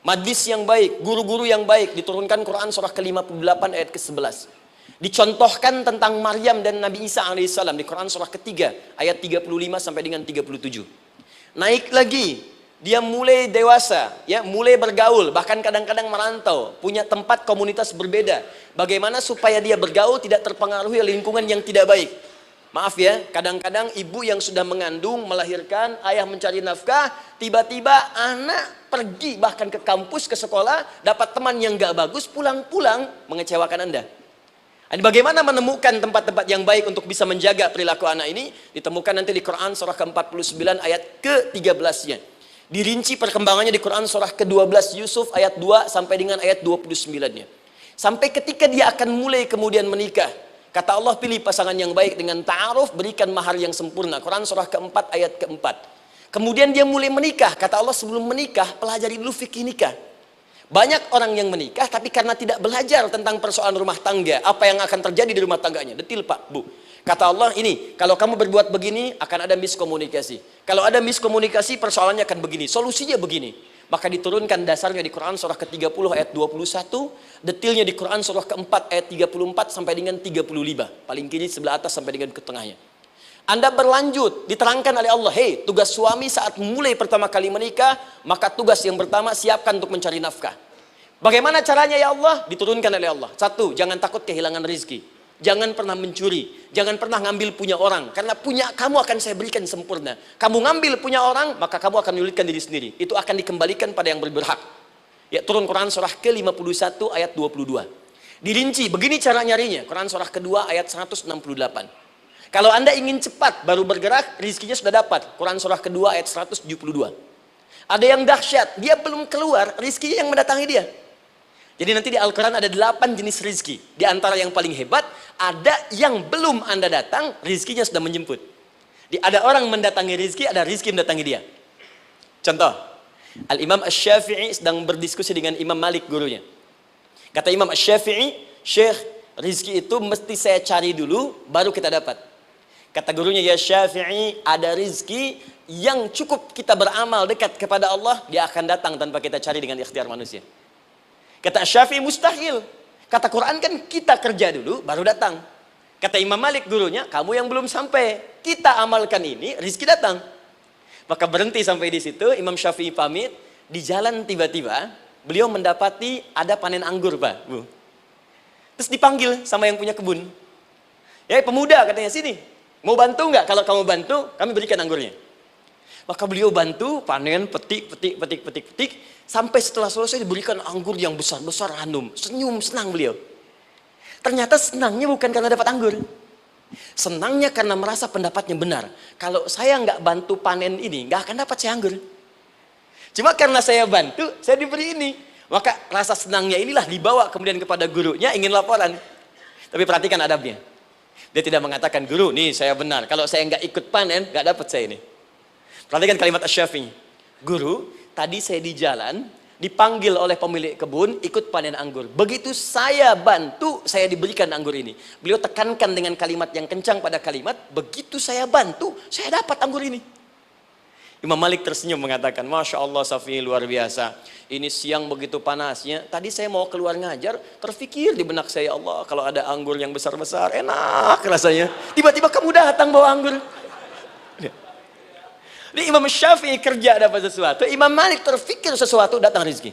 majlis yang baik, guru-guru yang baik, diturunkan Quran surah ke-58 ayat ke-11. Dicontohkan tentang Maryam dan Nabi Isa alaihissalam di Quran surah ketiga ayat 35 sampai dengan 37. Naik lagi, dia mulai dewasa, ya, mulai bergaul, bahkan kadang-kadang merantau, punya tempat komunitas berbeda. Bagaimana supaya dia bergaul tidak terpengaruhi oleh lingkungan yang tidak baik. Maaf ya, kadang-kadang ibu yang sudah mengandung, melahirkan, ayah mencari nafkah, tiba-tiba anak pergi bahkan ke kampus, ke sekolah, dapat teman yang gak bagus, pulang-pulang mengecewakan Anda. Dan bagaimana menemukan tempat-tempat yang baik untuk bisa menjaga perilaku anak ini? Ditemukan nanti di Quran surah ke-49 ayat ke-13-nya. Dirinci perkembangannya di Quran surah ke-12 Yusuf ayat 2 sampai dengan ayat 29-nya. Sampai ketika dia akan mulai kemudian menikah. Kata Allah, pilih pasangan yang baik dengan ta'aruf, berikan mahar yang sempurna. Quran surah ke-4 ayat ke-4. Kemudian dia mulai menikah. Kata Allah, sebelum menikah, pelajari dulu fikih nikah. Banyak orang yang menikah tapi karena tidak belajar tentang persoalan rumah tangga, apa yang akan terjadi di rumah tangganya. Detil Pak, Bu. Kata Allah, ini kalau kamu berbuat begini akan ada miskomunikasi. Kalau ada miskomunikasi persoalannya akan begini, solusinya begini. Maka diturunkan dasarnya di Quran surah ke-30 ayat 21, detilnya di Quran surah ke-4 ayat 34 sampai dengan 35. Paling kiri sebelah atas sampai dengan ke tengahnya. Anda berlanjut, diterangkan oleh Allah, hei, tugas suami saat mulai pertama kali menikah, maka tugas yang pertama siapkan untuk mencari nafkah. Bagaimana caranya ya Allah? Diturunkan oleh Allah. Satu, jangan takut kehilangan rezeki. Jangan pernah mencuri, jangan pernah ngambil punya orang, karena punya kamu akan saya berikan sempurna. Kamu ngambil punya orang, maka kamu akan menyulitkan diri sendiri. Itu akan dikembalikan pada yang berhak. Ya, turun Quran surah ke-51 ayat 22. Dirinci, begini cara nyarinya. Quran surah kedua ayat 168. Kalau Anda ingin cepat baru bergerak, rizkinya sudah dapat. Quran surah kedua ayat 172. Ada yang dahsyat, dia belum keluar, rizkinya yang mendatangi dia. Jadi nanti di Al-Quran ada 8 jenis rizki. Di antara yang paling hebat, ada yang belum Anda datang, rizkinya sudah menjemput. Ada orang mendatangi rizki, ada rizki mendatangi dia. Contoh, Al-Imam Asy-Syafi'i sedang berdiskusi dengan Imam Malik gurunya. Kata Imam Asy-Syafi'i, Syekh, rizki itu mesti saya cari dulu, baru kita dapat. Kata gurunya, ya Syafi'i, ada rizki yang cukup kita beramal dekat kepada Allah, dia akan datang tanpa kita cari dengan ikhtiar manusia. Kata Syafi'i, mustahil. Kata Quran kan kita kerja dulu baru datang. Kata Imam Malik gurunya, kamu yang belum sampai, kita amalkan ini, rizki datang. Maka berhenti sampai di situ. Imam Syafi'i pamit. Di jalan tiba-tiba beliau mendapati ada panen anggur, Pak, Bu. Terus dipanggil sama yang punya kebun. Ya, pemuda katanya, sini, mau bantu nggak? Kalau kamu bantu, kami berikan anggurnya. Maka beliau bantu panen, petik. Sampai setelah selesai diberikan anggur yang besar-besar, hanum. Senyum, senang beliau. Ternyata senangnya bukan karena dapat anggur. Senangnya karena merasa pendapatnya benar. Kalau saya nggak bantu panen ini, nggak akan dapat saya anggur. Cuma karena saya bantu, saya diberi ini. Maka rasa senangnya inilah dibawa kemudian kepada gurunya, ingin laporan. Tapi perhatikan adabnya. Dia tidak mengatakan, guru, nih saya benar. Kalau saya nggak ikut panen, nggak dapat saya ini. Perhatikan kalimat Asy-Syafi'i. Guru, tadi saya di jalan, dipanggil oleh pemilik kebun, ikut panen anggur. Begitu saya bantu, saya diberikan anggur ini. Beliau tekankan dengan kalimat yang kencang pada kalimat, begitu saya bantu, saya dapat anggur ini. Imam Malik tersenyum mengatakan, Masya Allah Syafi'i, luar biasa. Ini siang begitu panasnya, tadi saya mau keluar ngajar, terfikir di benak saya, Allah, kalau ada anggur yang besar-besar, enak rasanya. Tiba-tiba kamu datang bawa anggur. Di Imam Syafi'i kerja dapat sesuatu, Imam Malik terfikir sesuatu, datang rezeki.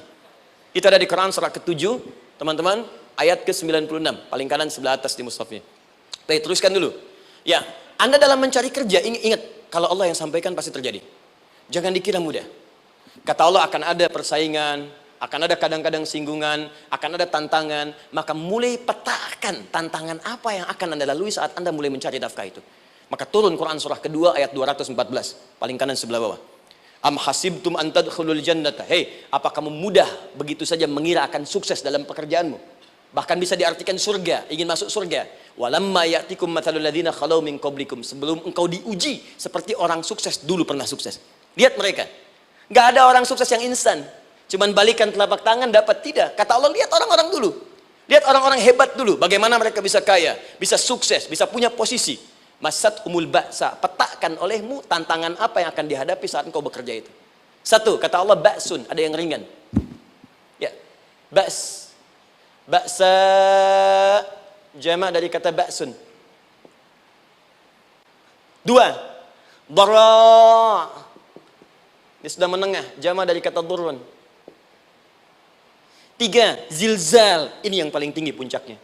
Itu ada di Quran surah ke-7, teman-teman, ayat ke-96, paling kanan sebelah atas di mushafnya. Baik, teruskan dulu. Ya, Anda dalam mencari kerja, ingat, kalau Allah yang sampaikan pasti terjadi. Jangan dikira mudah. Kata Allah akan ada persaingan, akan ada kadang-kadang singgungan, akan ada tantangan, maka mulai petakan tantangan apa yang akan Anda lalui saat Anda mulai mencari nafkah itu. Maka turun Quran surah kedua ayat 214, paling kanan sebelah bawah. Am hasibtum an tadkhulul jannata. Hei, apa kamu mudah begitu saja mengira akan sukses dalam pekerjaanmu? Bahkan bisa diartikan surga, ingin masuk surga. Walamma ya'tikum mathalul ladzina khalau min qablikum. Sebelum engkau diuji seperti orang sukses dulu pernah sukses. Lihat mereka. Enggak ada orang sukses yang instan. Cuman balikan telapak tangan dapat, tidak. Kata Allah, lihat orang-orang dulu. Lihat orang-orang hebat dulu, bagaimana mereka bisa kaya, bisa sukses, bisa punya posisi. Masat umul ba'sa, petakan olehmu tantangan apa yang akan dihadapi saat engkau bekerja itu. Satu, kata Allah ba'sun, ada yang ringan. Ya, ba's. Ba'sa, jamak dari kata ba'sun. Dua, dara. Ini sudah menengah, jamak dari kata durun. Tiga, zilzal. Ini yang paling tinggi puncaknya.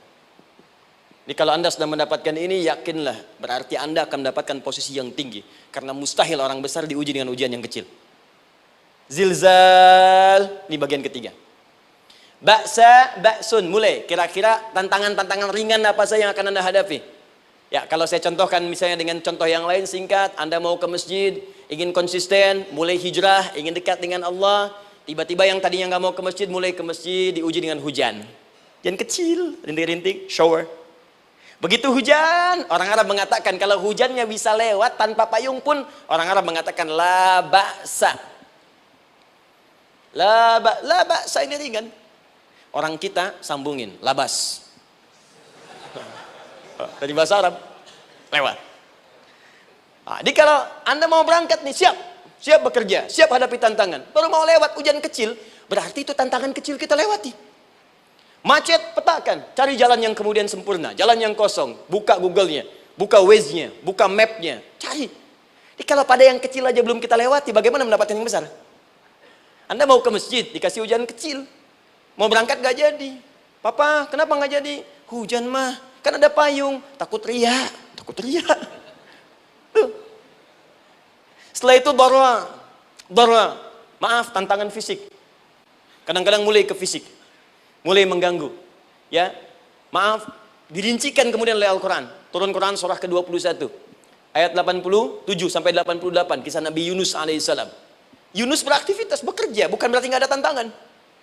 Jadi kalau Anda sudah mendapatkan ini, yakinlah. Berarti Anda akan mendapatkan posisi yang tinggi. Karena mustahil orang besar diuji dengan ujian yang kecil. Zilzal. Ini bagian ketiga. Ba'sa, ba'sun. Mulai. Kira-kira tantangan-tantangan ringan apa saja yang akan Anda hadapi? Ya, kalau saya contohkan misalnya dengan contoh yang lain singkat. Anda mau ke masjid, ingin konsisten, mulai hijrah, ingin dekat dengan Allah. Tiba-tiba yang tadinya nggak mau ke masjid, mulai ke masjid, diuji dengan hujan. Hujan kecil, rintik-rintik, shower. Begitu hujan, orang Arab mengatakan kalau hujannya bisa lewat tanpa payung pun, orang Arab mengatakan la ba'sa. La ba'sa ini ringan. Orang kita sambungin, labas. Dari bahasa Arab, lewat. Nah, jadi kalau Anda mau berangkat nih, siap bekerja, siap hadapi tantangan. Baru mau lewat hujan kecil, berarti itu tantangan kecil kita lewati. Macet, petakan, cari jalan yang kemudian sempurna, jalan yang kosong, buka Google-nya, buka Waze-nya, buka map-nya, cari. Jadi kalau pada yang kecil aja belum kita lewati, bagaimana mendapatkan yang besar? Anda mau ke masjid, dikasih hujan kecil, mau berangkat gak jadi. Papa, kenapa gak jadi? Hujan mah, kan ada payung, takut riak. Setelah itu darwa, maaf, tantangan fisik. Kadang-kadang mulai ke fisik, mulai mengganggu. Ya, maaf, dirincikan kemudian oleh Al-Quran. Turun Quran surah ke-21, ayat 87 sampai 88, kisah Nabi Yunus alaihissalam. Yunus beraktivitas, bekerja, bukan berarti nggak ada tantangan.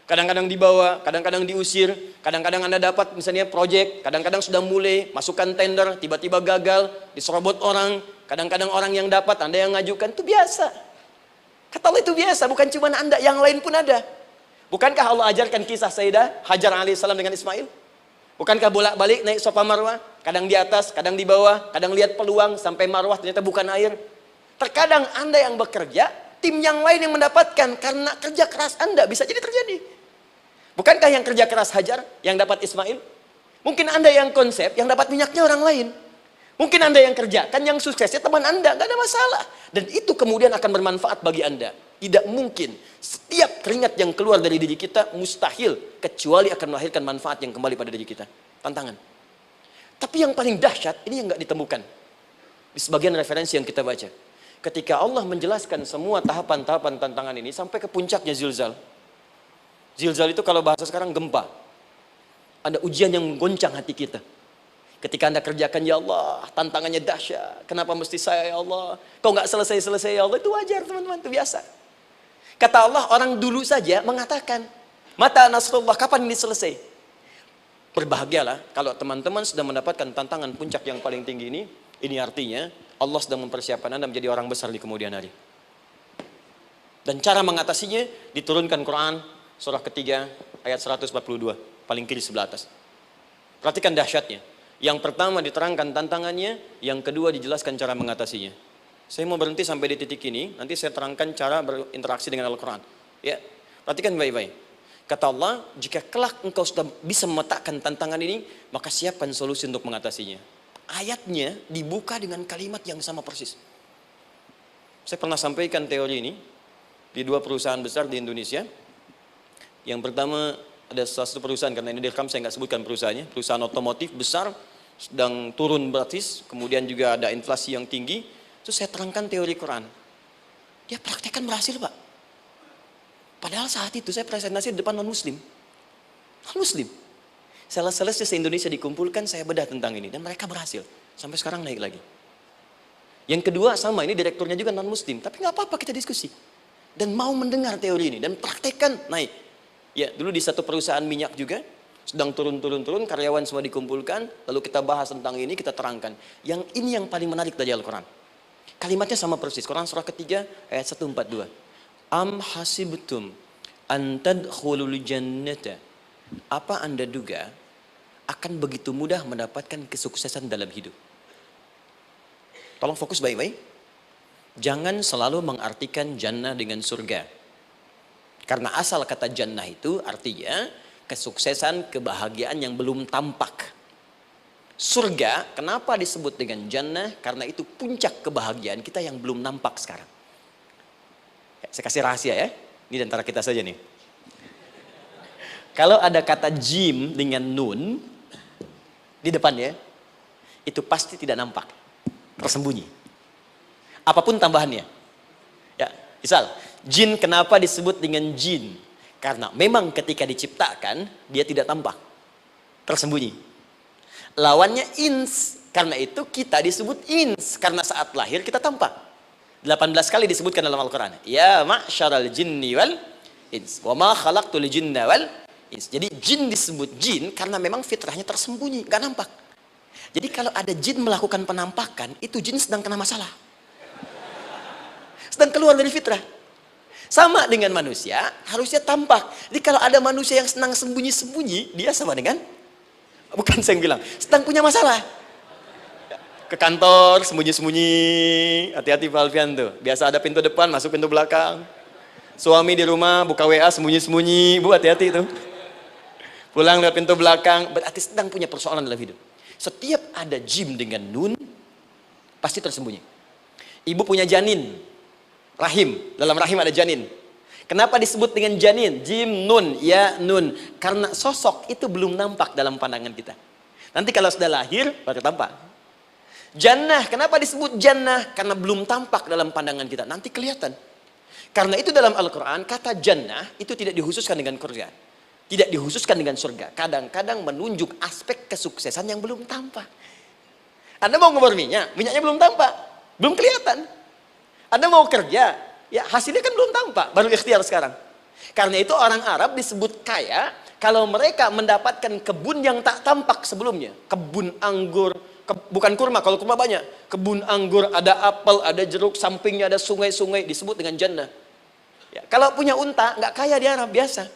Kadang-kadang dibawa, kadang-kadang diusir, kadang-kadang Anda dapat misalnya proyek, kadang-kadang sudah mulai masukkan tender, tiba-tiba gagal, diserobot orang. Kadang-kadang orang yang dapat, Anda yang ngajukan, itu biasa. Kata Allah itu biasa, bukan cuma Anda, yang lain pun ada. Bukankah Allah ajarkan kisah Sayyidah Hajar alaihissalam dengan Ismail? Bukankah bolak-balik naik Safa Marwah? Kadang di atas, kadang di bawah, kadang lihat peluang, sampai Marwah ternyata bukan air. Terkadang Anda yang bekerja, tim yang lain yang mendapatkan, karena kerja keras Anda, bisa jadi terjadi. Bukankah yang kerja keras Hajar, yang dapat Ismail? Mungkin Anda yang konsep, yang dapat minyaknya orang lain. Mungkin Anda yang kerja, kan yang suksesnya teman Anda, gak ada masalah. Dan itu kemudian akan bermanfaat bagi Anda. Tidak mungkin, setiap keringat yang keluar dari diri kita, mustahil, kecuali akan melahirkan manfaat yang kembali pada diri kita. Tantangan. Tapi yang paling dahsyat, ini yang gak ditemukan. Di sebagian referensi yang kita baca. Ketika Allah menjelaskan semua tahapan-tahapan tantangan ini, sampai ke puncaknya zilzal. Zilzal itu kalau bahasa sekarang gempa. Ada ujian yang menggoncang hati kita. Ketika Anda kerjakan, ya Allah, tantangannya dahsyat. Kenapa mesti saya, ya Allah? Kau nggak selesai-selesai, ya Allah. Itu wajar, teman-teman. Itu biasa. Kata Allah, orang dulu saja mengatakan, mata nasrullah, kapan ini selesai? Berbahagialah kalau teman-teman sudah mendapatkan tantangan puncak yang paling tinggi ini. Ini artinya, Allah sedang mempersiapkan Anda menjadi orang besar di kemudian hari. Dan cara mengatasinya, diturunkan Quran, surah ketiga, ayat 142. Paling kiri sebelah atas. Perhatikan dahsyatnya. Yang pertama diterangkan tantangannya, yang kedua dijelaskan cara mengatasinya. Saya mau berhenti sampai di titik ini, nanti saya terangkan cara berinteraksi dengan Al-Quran. Ya, perhatikan baik-baik. Kata Allah, jika kelak engkau sudah bisa memetakan tantangan ini, maka siapkan solusi untuk mengatasinya. Ayatnya dibuka dengan kalimat yang sama persis. Saya pernah sampaikan teori ini di dua perusahaan besar di Indonesia. Yang pertama, ada salah satu perusahaan, karena ini direkam saya nggak sebutkan perusahaannya, perusahaan otomotif besar, sedang turun gratis, kemudian juga ada inflasi yang tinggi. Terus saya terangkan teori Quran. Dia praktekkan berhasil, Pak. Padahal saat itu saya presentasi di depan non-muslim. Non-muslim. Sales-salesnya se-Indonesia dikumpulkan, saya bedah tentang ini. Dan mereka berhasil. Sampai sekarang naik lagi. Yang kedua sama, ini direkturnya juga non-muslim. Tapi nggak apa-apa, kita diskusi. Dan mau mendengar teori ini. Dan praktekkan, naik. Ya, dulu di satu perusahaan minyak juga. Sedang turun, karyawan semua dikumpulkan, lalu kita bahas tentang ini, kita terangkan. Yang ini yang paling menarik dari Al-Quran. Kalimatnya sama persis, Quran surah ketiga, ayat 142. Am hasibtum an tadkhulul jannata. Apa Anda duga, akan begitu mudah mendapatkan kesuksesan dalam hidup. Tolong fokus baik-baik. Jangan selalu mengartikan jannah dengan surga. Karena asal kata jannah itu artinya kesuksesan, kebahagiaan yang belum tampak. Surga, kenapa disebut dengan jannah? Karena itu puncak kebahagiaan kita yang belum nampak sekarang. Saya kasih rahasia ya. Ini antara kita saja nih. Kalau ada kata jim dengan nun di depannya, itu pasti tidak nampak, tersembunyi. Apapun tambahannya. Ya, misal, jin kenapa disebut dengan jin? Karena memang ketika diciptakan, dia tidak tampak, tersembunyi. Lawannya ins, karena itu kita disebut ins, karena saat lahir kita tampak. 18 kali disebutkan dalam Al-Quran. Ya ma'syaral jinni wal ins, wa ma khalaqtul jinna wal ins. Jadi jin disebut jin karena memang fitrahnya tersembunyi, gak nampak. Jadi kalau ada jin melakukan penampakan, itu jin sedang kena masalah. Sedang keluar dari fitrah. Sama dengan manusia, harusnya tampak. Jadi kalau ada manusia yang senang sembunyi-sembunyi, dia sama dengan, bukan saya yang bilang, sedang punya masalah. Ke kantor, sembunyi-sembunyi, hati-hati Pak Alfian tuh. Biasa ada pintu depan, masuk pintu belakang. Suami di rumah, buka WA, sembunyi-sembunyi. Bu, hati-hati tuh. Pulang lewat pintu belakang, berarti sedang punya persoalan dalam hidup. Setiap ada jim dengan nun, pasti tersembunyi. Ibu punya janin. Rahim, dalam rahim ada janin. Kenapa disebut dengan janin? Jim, nun, ya, nun. Karena sosok itu belum nampak dalam pandangan kita. Nanti kalau sudah lahir, baru tampak. Jannah, kenapa disebut jannah? Karena belum tampak dalam pandangan kita. Nanti kelihatan. Karena itu dalam Al-Quran, kata jannah itu tidak dikhususkan dengan surga. Tidak dikhususkan dengan surga. Kadang-kadang menunjuk aspek kesuksesan yang belum tampak. Anda mau ngubur minyak, minyaknya belum tampak. Belum kelihatan. Anda mau kerja, ya hasilnya kan belum tampak, baru ikhtiar sekarang. Karena itu orang Arab disebut kaya, kalau mereka mendapatkan kebun yang tak tampak sebelumnya. Kebun anggur, bukan kurma, kalau kurma banyak. Kebun anggur, ada apel, ada jeruk, sampingnya ada sungai-sungai, disebut dengan jannah. Ya, kalau punya unta, nggak kaya di Arab, biasa.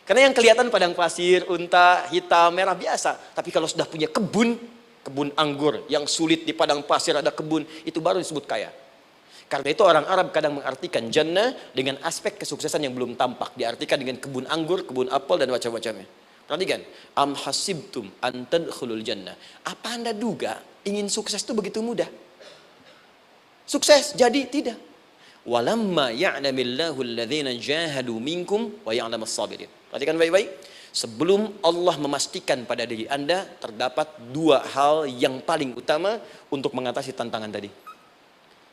Karena yang kelihatan padang pasir, unta, hitam, merah, biasa. Tapi kalau sudah punya kebun anggur, yang sulit di padang pasir ada kebun, itu baru disebut kaya. Karena itu orang Arab kadang mengartikan jannah dengan aspek kesuksesan yang belum tampak. Diartikan dengan kebun anggur, kebun apel, dan macam-macamnya. Perhatikan. Am hasibtum an tadkhulul jannah. Apa Anda duga ingin sukses itu begitu mudah? Sukses jadi tidak. Walamma ya'lamillahu alladhina jahadu minkum wa ya'lamas sabirin. Perhatikan baik-baik. Sebelum Allah memastikan pada diri Anda, terdapat dua hal yang paling utama untuk mengatasi tantangan tadi.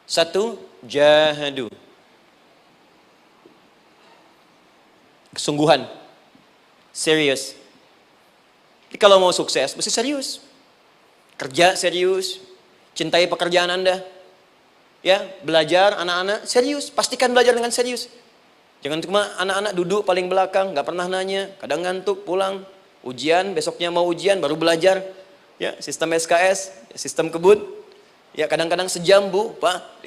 Satu, jahadu. Kesungguhan. Serius. Jadi kalau mau sukses, mesti serius. Kerja serius. Cintai pekerjaan Anda. Ya, belajar anak-anak serius. Pastikan belajar dengan serius. Jangan cuma anak-anak duduk paling belakang, nggak pernah nanya, kadang ngantuk, pulang. Ujian, besoknya mau ujian, baru belajar. Ya, sistem SKS, sistem kebut. Ya kadang-kadang sejam Bu, Pak.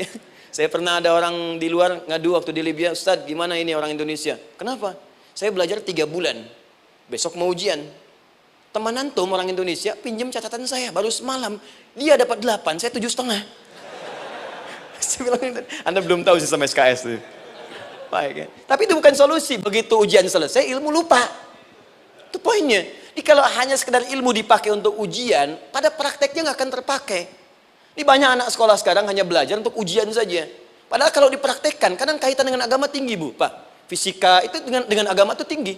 Saya pernah ada orang di luar ngadu waktu di Libya, Ustadz gimana ini orang Indonesia? Kenapa? Saya belajar 3 bulan, besok mau ujian. Teman antum orang Indonesia pinjam catatan saya, baru semalam. Dia dapat 8, saya 7,5. Saya bilang, Anda belum tahu sistem SKS itu. Baik, ya. Tapi itu bukan solusi, begitu ujian selesai, ilmu lupa. Itu poinnya. Jadi kalau hanya sekedar ilmu dipakai untuk ujian, pada prakteknya nggak akan terpakai. Ini banyak anak sekolah sekarang hanya belajar untuk ujian saja. Padahal kalau dipraktekkan, kadang kaitan dengan agama tinggi Bu, Pak. Fisika itu dengan agama itu tinggi.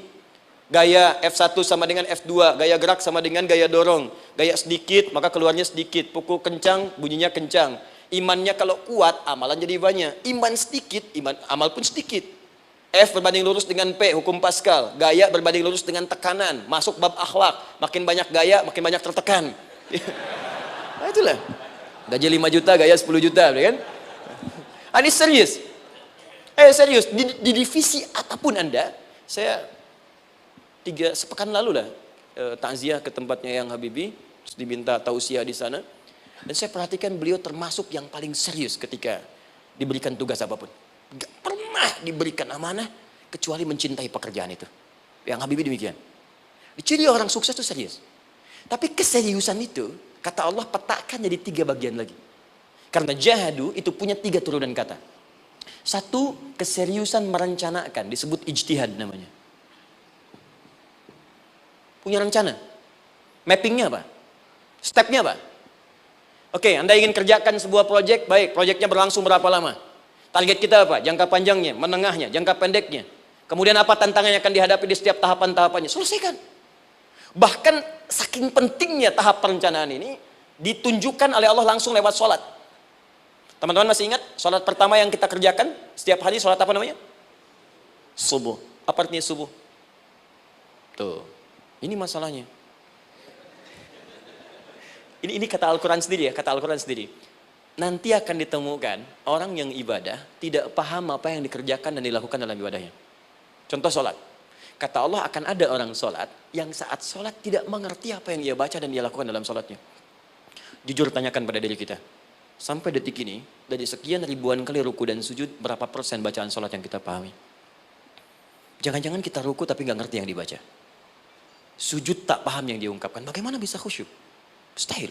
Gaya F1 sama dengan F2, gaya gerak sama dengan gaya dorong. Gaya sedikit, maka keluarnya sedikit. Pukul kencang, bunyinya kencang. Imannya kalau kuat, amalan jadi banyak. Iman sedikit, amal pun sedikit. F berbanding lurus dengan P, hukum Pascal. Gaya berbanding lurus dengan tekanan. Masuk bab akhlak. Makin banyak gaya, makin banyak tertekan. Nah itulah. Gaji 5 juta, gaya 10 juta, kan? Ini serius. Serius, di divisi apapun Anda, saya 3 sepekan lalu lah takziah ke tempatnya yang Habibie, terus diminta tausiah di sana. Dan saya perhatikan beliau termasuk yang paling serius ketika diberikan tugas apapun. Gak pernah diberikan amanah kecuali mencintai pekerjaan itu. Yang Habibie demikian. Ciri orang sukses itu serius. Tapi keseriusan itu, kata Allah petakan jadi 3 bagian lagi. Karena jahadu itu punya 3 turunan kata. 1, keseriusan merencanakan, disebut ijtihad namanya. Punya rencana. Mappingnya apa? Stepnya apa? Oke, Anda ingin kerjakan sebuah proyek, baik, proyeknya berlangsung berapa lama? Target kita apa? Jangka panjangnya, menengahnya, jangka pendeknya. Kemudian apa tantangan yang akan dihadapi di setiap tahapan-tahapannya? Selesaikan. Bahkan saking pentingnya tahap perencanaan ini ditunjukkan oleh Allah langsung lewat sholat. Teman-teman masih ingat sholat pertama yang kita kerjakan setiap hari, sholat apa namanya? Subuh. Apa artinya subuh? Tuh, ini masalahnya. Ini kata Al-Quran sendiri ya, kata Al-Quran sendiri. Nanti akan ditemukan orang yang ibadah tidak paham apa yang dikerjakan dan dilakukan dalam ibadahnya. Contoh sholat. Kata Allah akan ada orang sholat yang saat sholat tidak mengerti apa yang ia baca dan dia lakukan dalam sholatnya. Jujur tanyakan pada diri kita. Sampai detik ini, dari sekian ribuan kali ruku dan sujud, berapa persen bacaan sholat yang kita pahami? Jangan-jangan kita ruku tapi nggak ngerti yang dibaca. Sujud tak paham yang diungkapkan. Bagaimana bisa khusyuk? Mustahil.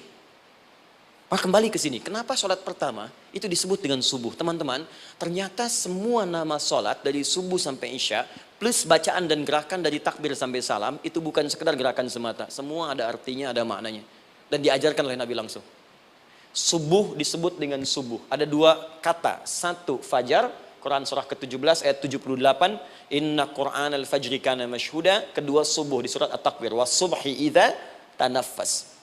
Maka kembali ke sini, kenapa sholat pertama itu disebut dengan subuh? Teman-teman, ternyata semua nama sholat dari subuh sampai isya, plus bacaan dan gerakan dari takbir sampai salam, itu bukan sekedar gerakan semata. Semua ada artinya, ada maknanya. Dan diajarkan oleh Nabi langsung. Subuh disebut dengan subuh. Ada 2 kata. 1, fajar, Quran surah ke-17 ayat 78. Inna Qur'an al-fajri kana mashhuda. Kedua, subuh di surat At-Takbir. Was subhi idza tanaffas.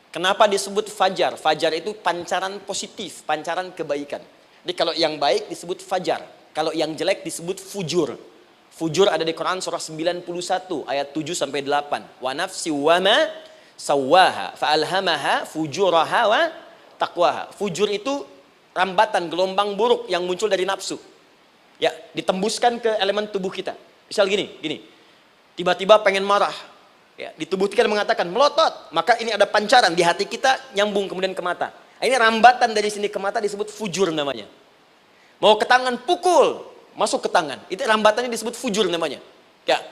Kenapa disebut fajar? Fajar itu pancaran positif, pancaran kebaikan. Jadi kalau yang baik disebut fajar. Kalau yang jelek disebut fujur. Fujur ada di Quran surah 91 ayat 7 sampai 8. Wa nafsi wa ma sawwaha fa'alhamaha fujuraha wa taqwaha. Fujur itu rambatan gelombang buruk yang muncul dari nafsu. Ya, ditembuskan ke elemen tubuh kita. Misal gini. Tiba-tiba pengen marah. Ya, di tubuh kita mengatakan melotot, maka ini ada pancaran di hati kita nyambung kemudian ke mata. Ini rambatan dari sini ke mata disebut fujur namanya. Mau ke tangan pukul, masuk ke tangan. Itu rambatannya disebut fujur namanya. Ya.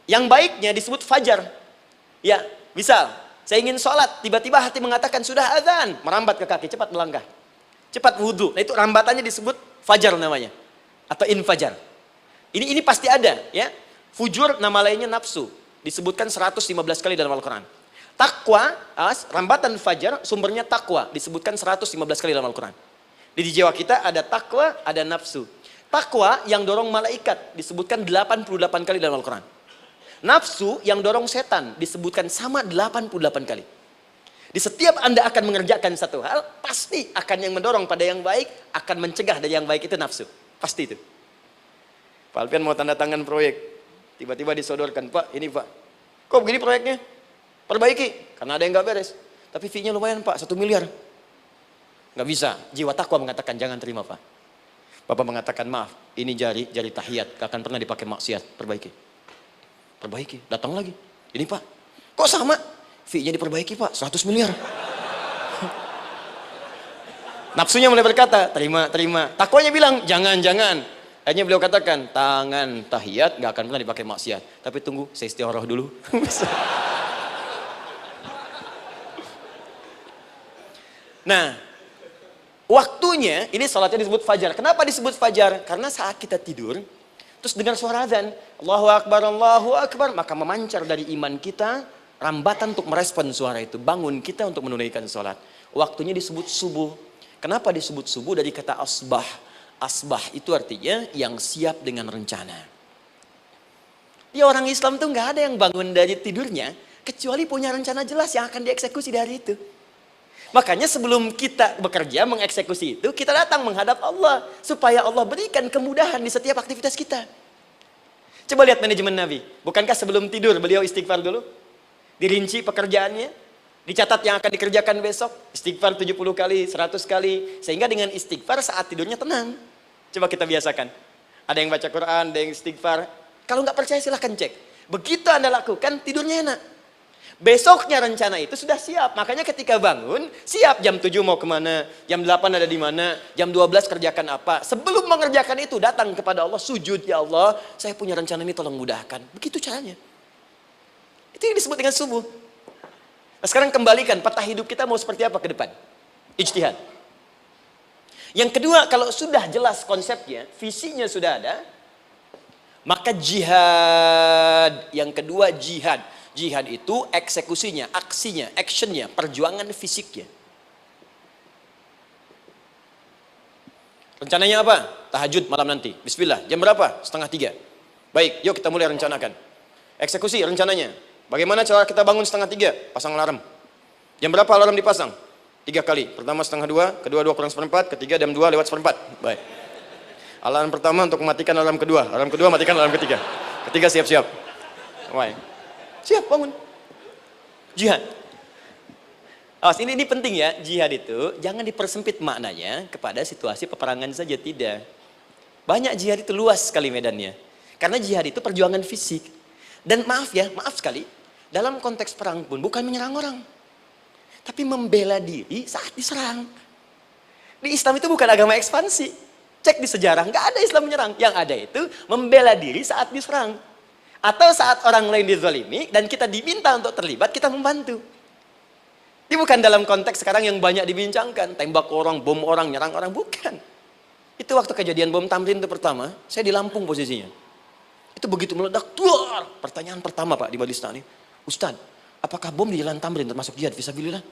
Yang baiknya disebut fajar. Ya, misal saya ingin sholat, tiba-tiba hati mengatakan sudah azan, merambat ke kaki, cepat melangkah. Cepat wudhu. Nah, itu rambatannya disebut fajar namanya. Atau infajar. Ini pasti ada, ya. Fujur nama lainnya nafsu. Disebutkan 115 kali dalam Al-Quran. Takwa, rambatan fajar, sumbernya takwa. Disebutkan 115 kali dalam Al-Quran. Di jiwa kita ada takwa, ada nafsu. Takwa yang dorong malaikat, disebutkan 88 kali dalam Al-Quran. Nafsu yang dorong setan, disebutkan sama 88 kali. Di setiap Anda akan mengerjakan satu hal, pasti akan yang mendorong pada yang baik, akan mencegah dari yang baik itu nafsu. Pasti itu. Pak Alpian mau tanda tangan proyek. Tiba-tiba disodorkan, Pak, ini Pak. Kok begini proyeknya? Perbaiki, karena ada yang nggak beres. Tapi fee-nya lumayan Pak, 1 miliar. Nggak bisa, jiwa takwa mengatakan jangan terima Pak. Bapak mengatakan maaf, ini jari tahiyat, gak akan pernah dipakai maksiat, perbaiki, datang lagi. Ini Pak, kok sama? Fee-nya diperbaiki Pak, 100 miliar. Nafsunya mulai berkata, terima. Takwanya bilang, jangan. Akhirnya beliau katakan, tangan tahiyat gak akan pernah dipakai maksiat. Tapi tunggu, saya istiqoroh dulu. Nah, waktunya, ini salatnya disebut fajar. Kenapa disebut fajar? Karena saat kita tidur, terus dengar suara azan, Allahu Akbar, maka memancar dari iman kita, rambatan untuk merespon suara itu. Bangun kita untuk menunaikan salat. Waktunya disebut subuh. Kenapa disebut subuh? Dari kata asbah. Asbah itu artinya yang siap dengan rencana. Dia orang Islam tuh nggak ada yang bangun dari tidurnya kecuali punya rencana jelas yang akan dieksekusi di hari itu. Makanya sebelum kita bekerja mengeksekusi itu, kita datang menghadap Allah supaya Allah berikan kemudahan di setiap aktivitas kita. Coba lihat manajemen Nabi. Bukankah sebelum tidur beliau istighfar dulu? Dirinci pekerjaannya, dicatat yang akan dikerjakan besok, istighfar 70 kali, 100 kali, sehingga dengan istighfar saat tidurnya tenang. Coba kita biasakan. Ada yang baca Quran, ada yang istighfar. Kalau nggak percaya silahkan cek. Begitu Anda lakukan, tidurnya enak. Besoknya rencana itu sudah siap. Makanya ketika bangun, siap jam 7 mau kemana, jam 8 ada di mana, jam 12 kerjakan apa. Sebelum mengerjakan itu, datang kepada Allah, sujud, ya Allah, saya punya rencana ini tolong mudahkan. Begitu caranya. Itu yang disebut dengan subuh. Nah, sekarang kembalikan peta hidup kita mau seperti apa ke depan. Ijtihad. Yang kedua, kalau sudah jelas konsepnya, visinya sudah ada, maka jihad. Yang kedua jihad. Jihad itu eksekusinya, aksinya, actionnya, perjuangan fisiknya. Rencananya apa? Tahajud malam nanti. Bismillah. Jam berapa? 2:30. Baik, yuk kita mulai rencanakan. Eksekusi rencananya. Bagaimana cara kita bangun 2:30? Pasang alarm. Jam berapa alarm dipasang? 3 kali. Pertama 1:30, kedua 2:4, ketiga jam 2:4. Baik. Alarm pertama untuk mematikan alarm kedua. Alarm kedua matikan alarm ketiga. Ketiga siap-siap. Baik. Siap bangun. Jihad. Awas, ini penting ya, jihad itu jangan dipersempit maknanya kepada situasi peperangan saja, tidak. Banyak jihad itu luas sekali medannya. Karena jihad itu perjuangan fisik. Dan maaf sekali, dalam konteks perang pun bukan menyerang orang. Tapi membela diri saat diserang. Di Islam itu bukan agama ekspansi. Cek di sejarah, nggak ada Islam menyerang. Yang ada itu membela diri saat diserang. Atau saat orang lain dizalimi dan kita diminta untuk terlibat, kita membantu. Ini bukan dalam konteks sekarang yang banyak dibincangkan. Tembak orang, bom orang, nyerang orang. Bukan. Itu waktu kejadian bom Tamrin itu pertama, saya di Lampung posisinya. Itu begitu meledak, tuar. Pertanyaan pertama Pak di Majelis Taklim, Ustadz, apakah bom di Jalan Tamrin termasuk jihad fisabilillah?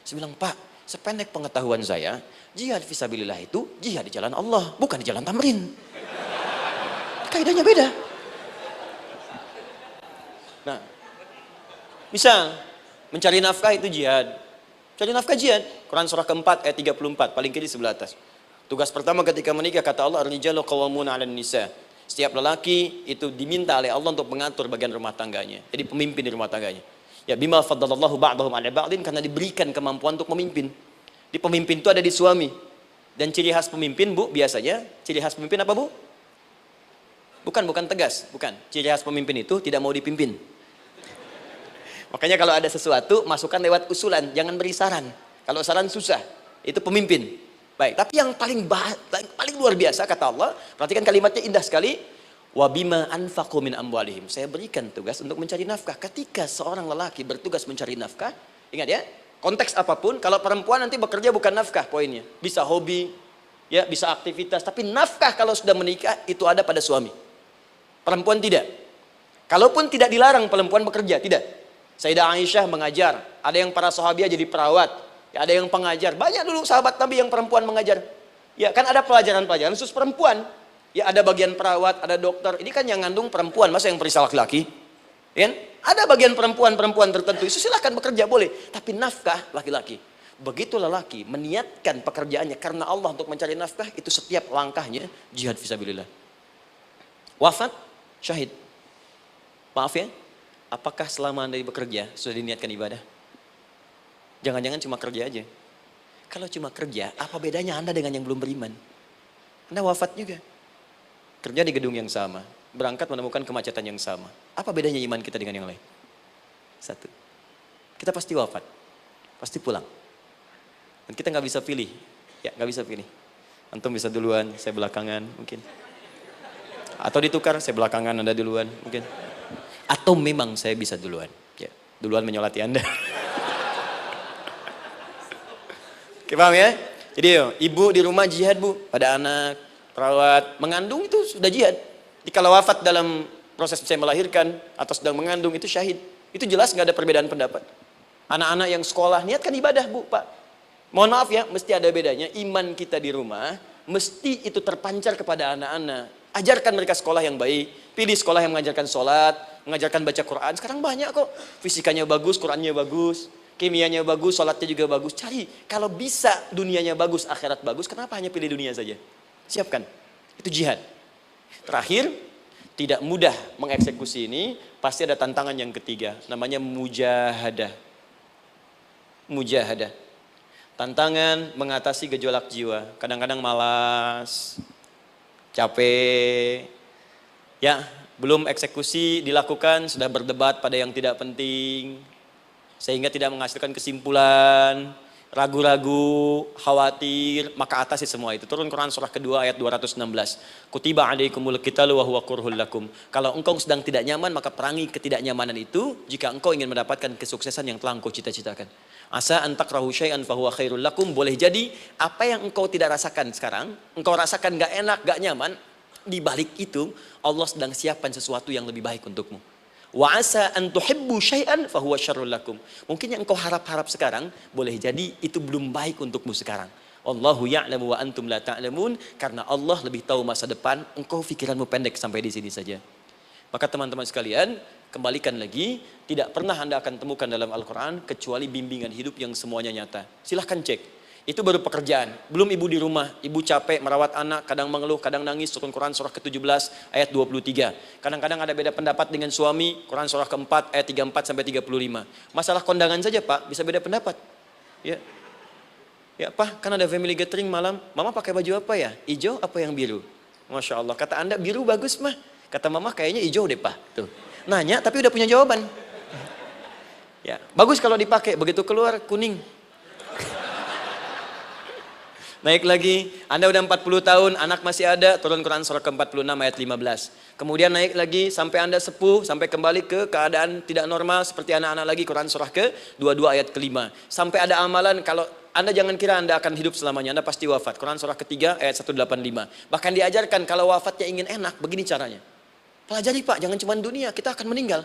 Saya bilang, Pak, sependek pengetahuan saya, jihad fisabilillah itu jihad di jalan Allah, bukan di Jalan Tamrin. Kaidahnya beda. Nah, misal mencari nafkah itu jihad. Cari nafkah jihad. Quran surah keempat ayat 34, paling kiri sebelah atas. Tugas pertama ketika menikah kata Allah, ar-rijalu qawwamuna 'alan nisa. Setiap lelaki itu diminta oleh Allah untuk mengatur bagian rumah tangganya. Jadi pemimpin di rumah tangganya. Ya bima faddalallahu ba'dahum 'ala ba'din, karena diberikan kemampuan untuk memimpin. Di pemimpin itu ada di suami. Dan ciri khas pemimpin, Bu, biasanya ciri khas pemimpin apa, Bu? Bukan tegas, bukan. Ciri khas pemimpin itu tidak mau dipimpin. Makanya kalau ada sesuatu, masukkan lewat usulan, jangan beri saran. Kalau saran susah, itu pemimpin. Baik, tapi yang paling luar biasa kata Allah, perhatikan kalimatnya indah sekali. Wa bima anfaqu min amwalihim. Saya berikan tugas untuk mencari nafkah. Ketika seorang lelaki bertugas mencari nafkah, ingat ya, konteks apapun, kalau perempuan nanti bekerja bukan nafkah poinnya. Bisa hobi, ya, bisa aktivitas, tapi nafkah kalau sudah menikah itu ada pada suami. Perempuan tidak. Kalaupun tidak dilarang perempuan bekerja, tidak. Sayyidah Aisyah mengajar, ada yang para sahabiah jadi perawat, ya, ada yang pengajar. Banyak dulu sahabat Nabi yang perempuan mengajar. Ya, kan ada pelajaran-pelajaran khusus perempuan. Ya, ada bagian perawat, ada dokter. Ini kan yang ngandung perempuan, masa yang periksa laki-laki? Ya, ada bagian perempuan tertentu, itu silahkan bekerja boleh. Tapi nafkah laki-laki. Begitu lelaki meniatkan pekerjaannya karena Allah untuk mencari nafkah, itu setiap langkahnya jihad fisabilillah. Wafat, syahid. Maaf ya, apakah selama Anda bekerja sudah diniatkan ibadah? Jangan-jangan cuma kerja aja. Kalau cuma kerja, apa bedanya Anda dengan yang belum beriman? Anda wafat juga. Kerja di gedung yang sama, berangkat menemukan kemacetan yang sama. Apa bedanya iman kita dengan yang lain? Satu, kita pasti wafat, pasti pulang. Dan kita nggak bisa pilih, ya nggak bisa pilih. Antum bisa duluan, saya belakangan mungkin. Atau ditukar, saya belakangan, Anda duluan mungkin. Atau memang saya bisa duluan, ya duluan menyolati Anda. Oke, paham ya? Jadi ibu di rumah jihad, Bu, pada anak, perawat, mengandung itu sudah jihad. Jadi kalau wafat dalam proses saya melahirkan atau sedang mengandung itu syahid. Itu jelas nggak ada perbedaan pendapat. Anak-anak yang sekolah niatkan ibadah, Bu, Pak. Mohon maaf ya, mesti ada bedanya. Iman kita di rumah mesti itu terpancar kepada anak-anak. Ajarkan mereka sekolah yang baik. Pilih sekolah yang mengajarkan sholat, mengajarkan baca Quran. Sekarang banyak kok. Fisikanya bagus, Qurannya bagus, kimianya bagus, sholatnya juga bagus. Cari. Kalau bisa dunianya bagus, akhirat bagus, kenapa hanya pilih dunia saja? Siapkan. Itu jihad. Terakhir, tidak mudah mengeksekusi ini. Pasti ada tantangan yang ketiga. Namanya mujahadah. Mujahadah. Tantangan mengatasi gejolak jiwa. Kadang-kadang malas, capek, ya belum eksekusi dilakukan sudah berdebat pada yang tidak penting, sehingga tidak menghasilkan kesimpulan, ragu-ragu, khawatir, maka atasi semua itu. Turun Quran surah kedua ayat 216. Kutiba alaikumul qitalu wa huwa kurhul lakum. Kalau engkau sedang tidak nyaman, maka perangi ketidaknyamanan itu jika engkau ingin mendapatkan kesuksesan yang telah engkau cita-citakan. Asa an takrahu syai'an fa huwa khairul lakum. Boleh jadi apa yang engkau tidak rasakan sekarang, engkau rasakan gak enak, gak nyaman, di balik itu Allah sedang siapkan sesuatu yang lebih baik untukmu. Wa asa an tuhibbu syai'an fa huwa syarrul lakum. Mungkin yang engkau harap-harap sekarang boleh jadi itu belum baik untukmu sekarang. Allahu ya'lamu wa antum la ta'lamun, karena Allah lebih tahu masa depan, engkau pikiranmu pendek sampai di sini saja. Maka teman-teman sekalian, kembalikan lagi, tidak pernah Anda akan temukan dalam Al-Qur'an kecuali bimbingan hidup yang semuanya nyata. Silahkan cek. Itu baru pekerjaan. Belum ibu di rumah, ibu capek merawat anak, kadang mengeluh, kadang nangis. Turun Quran surah ke-17 ayat 23. Kadang-kadang ada beda pendapat dengan suami, Quran surah ke-4 ayat 34 sampai 35. Masalah kondangan saja, Pak, bisa beda pendapat. Ya. Ya, Pak, kan ada family gathering malam. Mama pakai baju apa ya? Hijau apa yang biru? Masya Allah. Kata Anda biru bagus, mah. Kata Mama kayaknya hijau deh, Pak. Tuh. Nanya tapi udah punya jawaban. Ya, bagus kalau dipakai, begitu keluar kuning. Naik lagi, Anda udah 40 tahun, anak masih ada, turun Quran surah ke-46 ayat 15. Kemudian naik lagi sampai Anda sepuh, sampai kembali ke keadaan tidak normal seperti anak-anak lagi, Quran surah ke-22 ayat ke-5. Sampai ada amalan, kalau Anda jangan kira Anda akan hidup selamanya, Anda pasti wafat. Quran surah ke-3 ayat 185. Bahkan diajarkan kalau wafatnya ingin enak, begini caranya. Pelajari Pak, jangan cuma dunia, kita akan meninggal.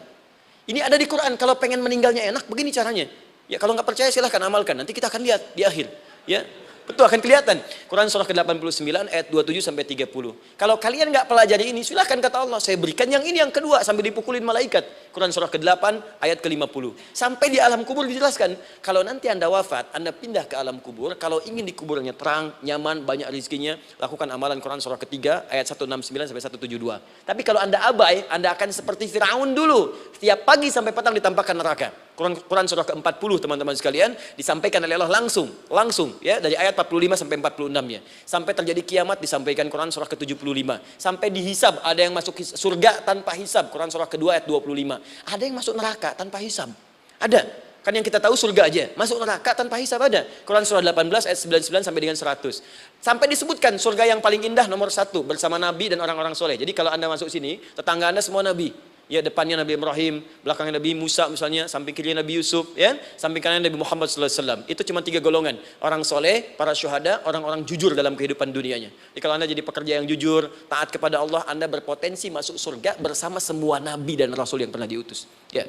Ini ada di Quran, kalau pengen meninggalnya enak, begini caranya. Ya kalau nggak percaya silahkan amalkan, nanti kita akan lihat di akhir. Ya. Betul, akan kelihatan. Quran surah ke-89 ayat 27 sampai 30. Kalau kalian nggak pelajari ini, silahkan kata Allah, saya berikan yang ini yang kedua sambil dipukulin malaikat. Quran surah ke-8 ayat ke-50. Sampai di alam kubur dijelaskan, kalau nanti Anda wafat, Anda pindah ke alam kubur, kalau ingin di kuburnya terang, nyaman, banyak rezekinya, lakukan amalan Quran surah ke-3 ayat 169 sampai 172. Tapi kalau Anda abai, Anda akan seperti Firaun dulu. Setiap pagi sampai petang ditampakkan neraka. Quran surah ke-40 teman-teman sekalian disampaikan oleh Allah langsung ya dari ayat 45 sampai 46 ya. Sampai terjadi kiamat disampaikan Quran surah ke-75. Sampai dihisab ada yang masuk surga tanpa hisab, Quran surah kedua ayat 25. Ada yang masuk neraka tanpa hisab. Ada. Kan yang kita tahu surga aja, masuk neraka tanpa hisab ada. Quran surah 18 ayat 99 sampai dengan 100. Sampai disebutkan surga yang paling indah nomor 1 bersama Nabi dan orang-orang soleh. Jadi kalau Anda masuk sini, tetangga Anda semua Nabi. Ya, depannya Nabi Ibrahim, belakangnya Nabi Musa misalnya, samping kirinya Nabi Yusuf, ya, samping kanan Nabi Muhammad SAW. Itu cuma 3 golongan, orang soleh, para syuhada, orang-orang jujur dalam kehidupan dunianya. Jadi kalau Anda jadi pekerja yang jujur, taat kepada Allah, Anda berpotensi masuk surga bersama semua Nabi dan Rasul yang pernah diutus. Ya.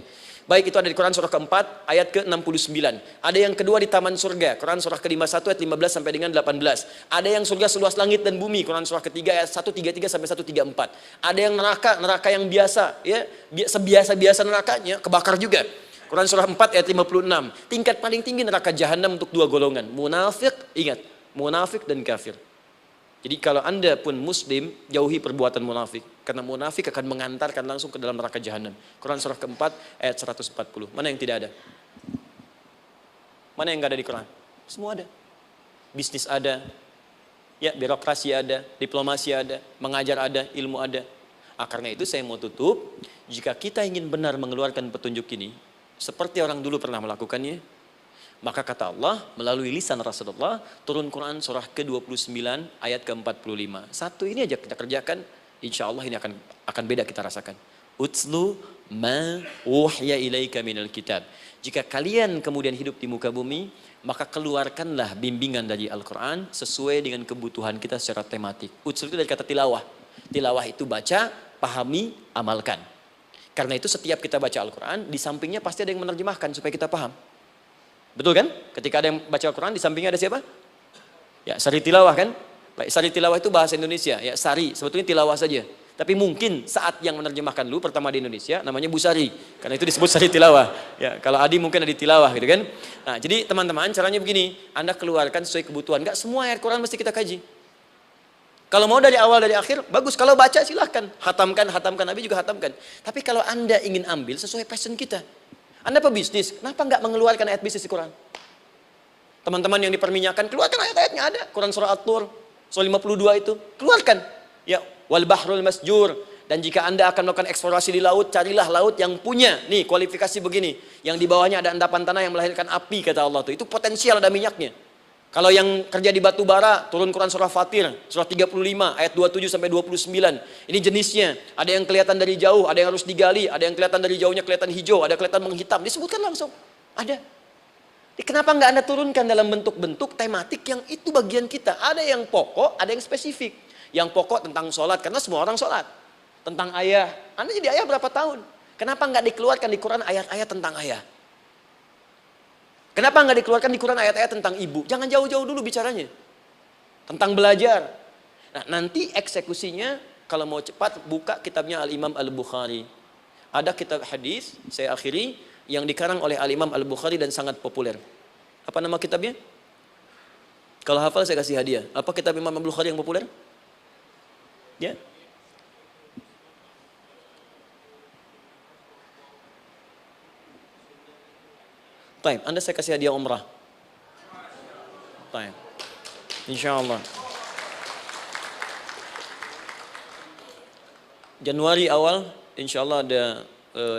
Baik, itu ada di Quran surah ke-4 ayat ke-69. Ada yang kedua di taman surga, Quran surah ke-51 ayat 15 sampai dengan 18. Ada yang surga seluas langit dan bumi, Quran surah ketiga ayat 133 sampai 134. Ada yang neraka yang biasa, ya, sebiasa-biasa nerakanya kebakar juga. Quran surah 4 ayat 56. Tingkat paling tinggi neraka jahanam untuk 2 golongan, munafik, ingat, munafik dan kafir. Jadi kalau Anda pun muslim, jauhi perbuatan munafik. Karena munafik akan mengantarkan langsung ke dalam neraka jahanam. Quran surah keempat ayat 140. Mana yang tidak ada? Mana yang nggak ada di Quran? Semua ada. Bisnis ada, ya birokrasi ada, diplomasi ada, mengajar ada, ilmu ada. Karena itu saya mau tutup, jika kita ingin benar mengeluarkan petunjuk ini, seperti orang dulu pernah melakukannya, maka kata Allah melalui lisan Rasulullah turun Quran surah ke-29 ayat ke-45. Satu ini aja kita kerjakan, insya Allah ini akan beda kita rasakan. Utslu ma uhya ilaika minal kitab. Jika kalian kemudian hidup di muka bumi, maka keluarkanlah bimbingan dari Al-Quran sesuai dengan kebutuhan kita secara tematik. Utslu itu dari kata tilawah. Tilawah itu baca, pahami, amalkan. Karena itu setiap kita baca Al-Quran, di sampingnya pasti ada yang menerjemahkan supaya kita paham. Betul kan? Ketika ada yang baca Al-Quran, di sampingnya ada siapa? Ya, sari tilawah kan? Baik, sari tilawah itu bahasa Indonesia. Ya, sari, sebetulnya tilawah saja. Tapi mungkin saat yang menerjemahkan dulu pertama di Indonesia namanya Bu Sari. Karena itu disebut sari tilawah. Ya, kalau Adi mungkin ada di tilawah gitu kan. Nah, jadi teman-teman caranya begini, Anda keluarkan sesuai kebutuhan. Enggak semua ayat Quran mesti kita kaji. Kalau mau dari awal dari akhir, bagus. Kalau baca silahkan. Hatamkan, Nabi juga hatamkan. Tapi kalau Anda ingin ambil sesuai passion kita. Anda pebisnis, kenapa enggak mengeluarkan ayat bisnis di Quran? Teman-teman yang diperminyakan, keluarkan ayat-ayatnya ada. Quran surah At-Tur, surah 52 itu. Keluarkan. Ya, wal bahrul masjur. Dan jika Anda akan melakukan eksplorasi di laut, carilah laut yang punya, nih kualifikasi begini. Yang di bawahnya ada endapan tanah yang melahirkan api, kata Allah tuh. Itu potensial ada minyaknya. Kalau yang kerja di batu bara, turun Quran surah Fatir, surah 35, ayat 27 sampai 29. Ini jenisnya. Ada yang kelihatan dari jauh, ada yang harus digali, ada yang kelihatan dari jauhnya kelihatan hijau, ada kelihatan menghitam. Disebutkan langsung. Ada. Kenapa nggak Anda turunkan dalam bentuk-bentuk tematik yang itu bagian kita? Ada yang pokok, ada yang spesifik. Yang pokok tentang sholat, karena semua orang sholat. Tentang ayah. Anda jadi ayah berapa tahun? Kenapa nggak dikeluarkan di Quran ayat-ayat tentang ayah? Kenapa nggak dikeluarkan di Quran ayat-ayat tentang ibu? Jangan jauh-jauh dulu bicaranya. Tentang belajar. Nah, nanti eksekusinya kalau mau cepat buka kitabnya Al-Imam Al-Bukhari. Ada kitab hadis, saya akhiri, yang dikarang oleh Al-Imam Al-Bukhari dan sangat populer. Apa nama kitabnya? Kalau hafal saya kasih hadiah. Apa kitab Imam Al-Bukhari yang populer? Ya. Taib, Anda saya kasih hadiah umrah. Taib. Insyaallah. Januari awal, insyaallah ada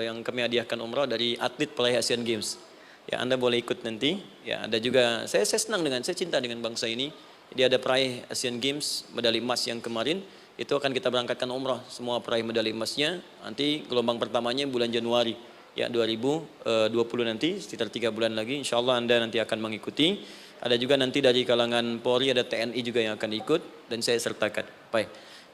yang kami hadiahkan umrah dari atlet peraih Asian Games. Ya, Anda boleh ikut nanti. Ya, ada juga saya senang saya cinta dengan bangsa ini. Jadi ada peraih Asian Games medali emas yang kemarin, itu akan kita berangkatkan umrah semua peraih medali emasnya. Nanti gelombang pertamanya bulan Januari. Ya, 2020 nanti sekitar 3 bulan lagi, insyaallah Anda nanti akan mengikuti. Ada juga nanti dari kalangan Polri, ada TNI juga yang akan ikut dan saya sertakan. Baik.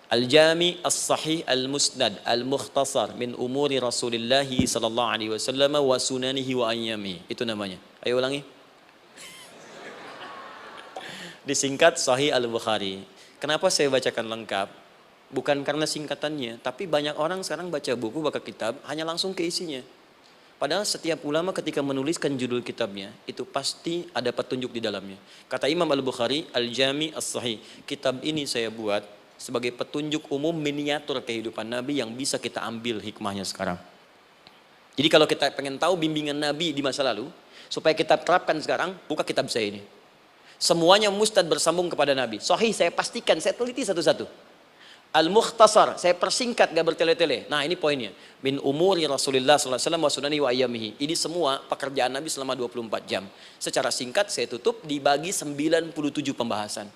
Al-Jami As-Sahih Al-Musnad Al-Mukhtasar min umuri Rasulillah sallallahu alaihi wasallam wa sunanihi wa ayyami. Itu namanya. Ayo ulangi. Disingkat Sahih Al-Bukhari. Kenapa saya bacakan lengkap? Bukan karena singkatannya, tapi banyak orang sekarang baca buku, baca kitab hanya langsung ke isinya. Padahal setiap ulama ketika menuliskan judul kitabnya, itu pasti ada petunjuk di dalamnya. Kata Imam Al-Bukhari, Al-Jami As-Sahih, kitab ini saya buat sebagai petunjuk umum miniatur kehidupan Nabi yang bisa kita ambil hikmahnya sekarang. Jadi kalau kita pengen tahu bimbingan Nabi di masa lalu, supaya kita terapkan sekarang, buka kitab saya ini. Semuanya mustad bersambung kepada Nabi. Sahih saya pastikan, saya teliti satu-satu. Al-Mukhtasar, saya persingkat, gak bertele-tele. Nah, ini poinnya. Min umuri Rasulullah sallallahu alaihi wasallam wa sunani wa ayyamihi. Ini semua pekerjaan Nabi selama 24 jam. Secara singkat saya tutup dibagi 97 pembahasan.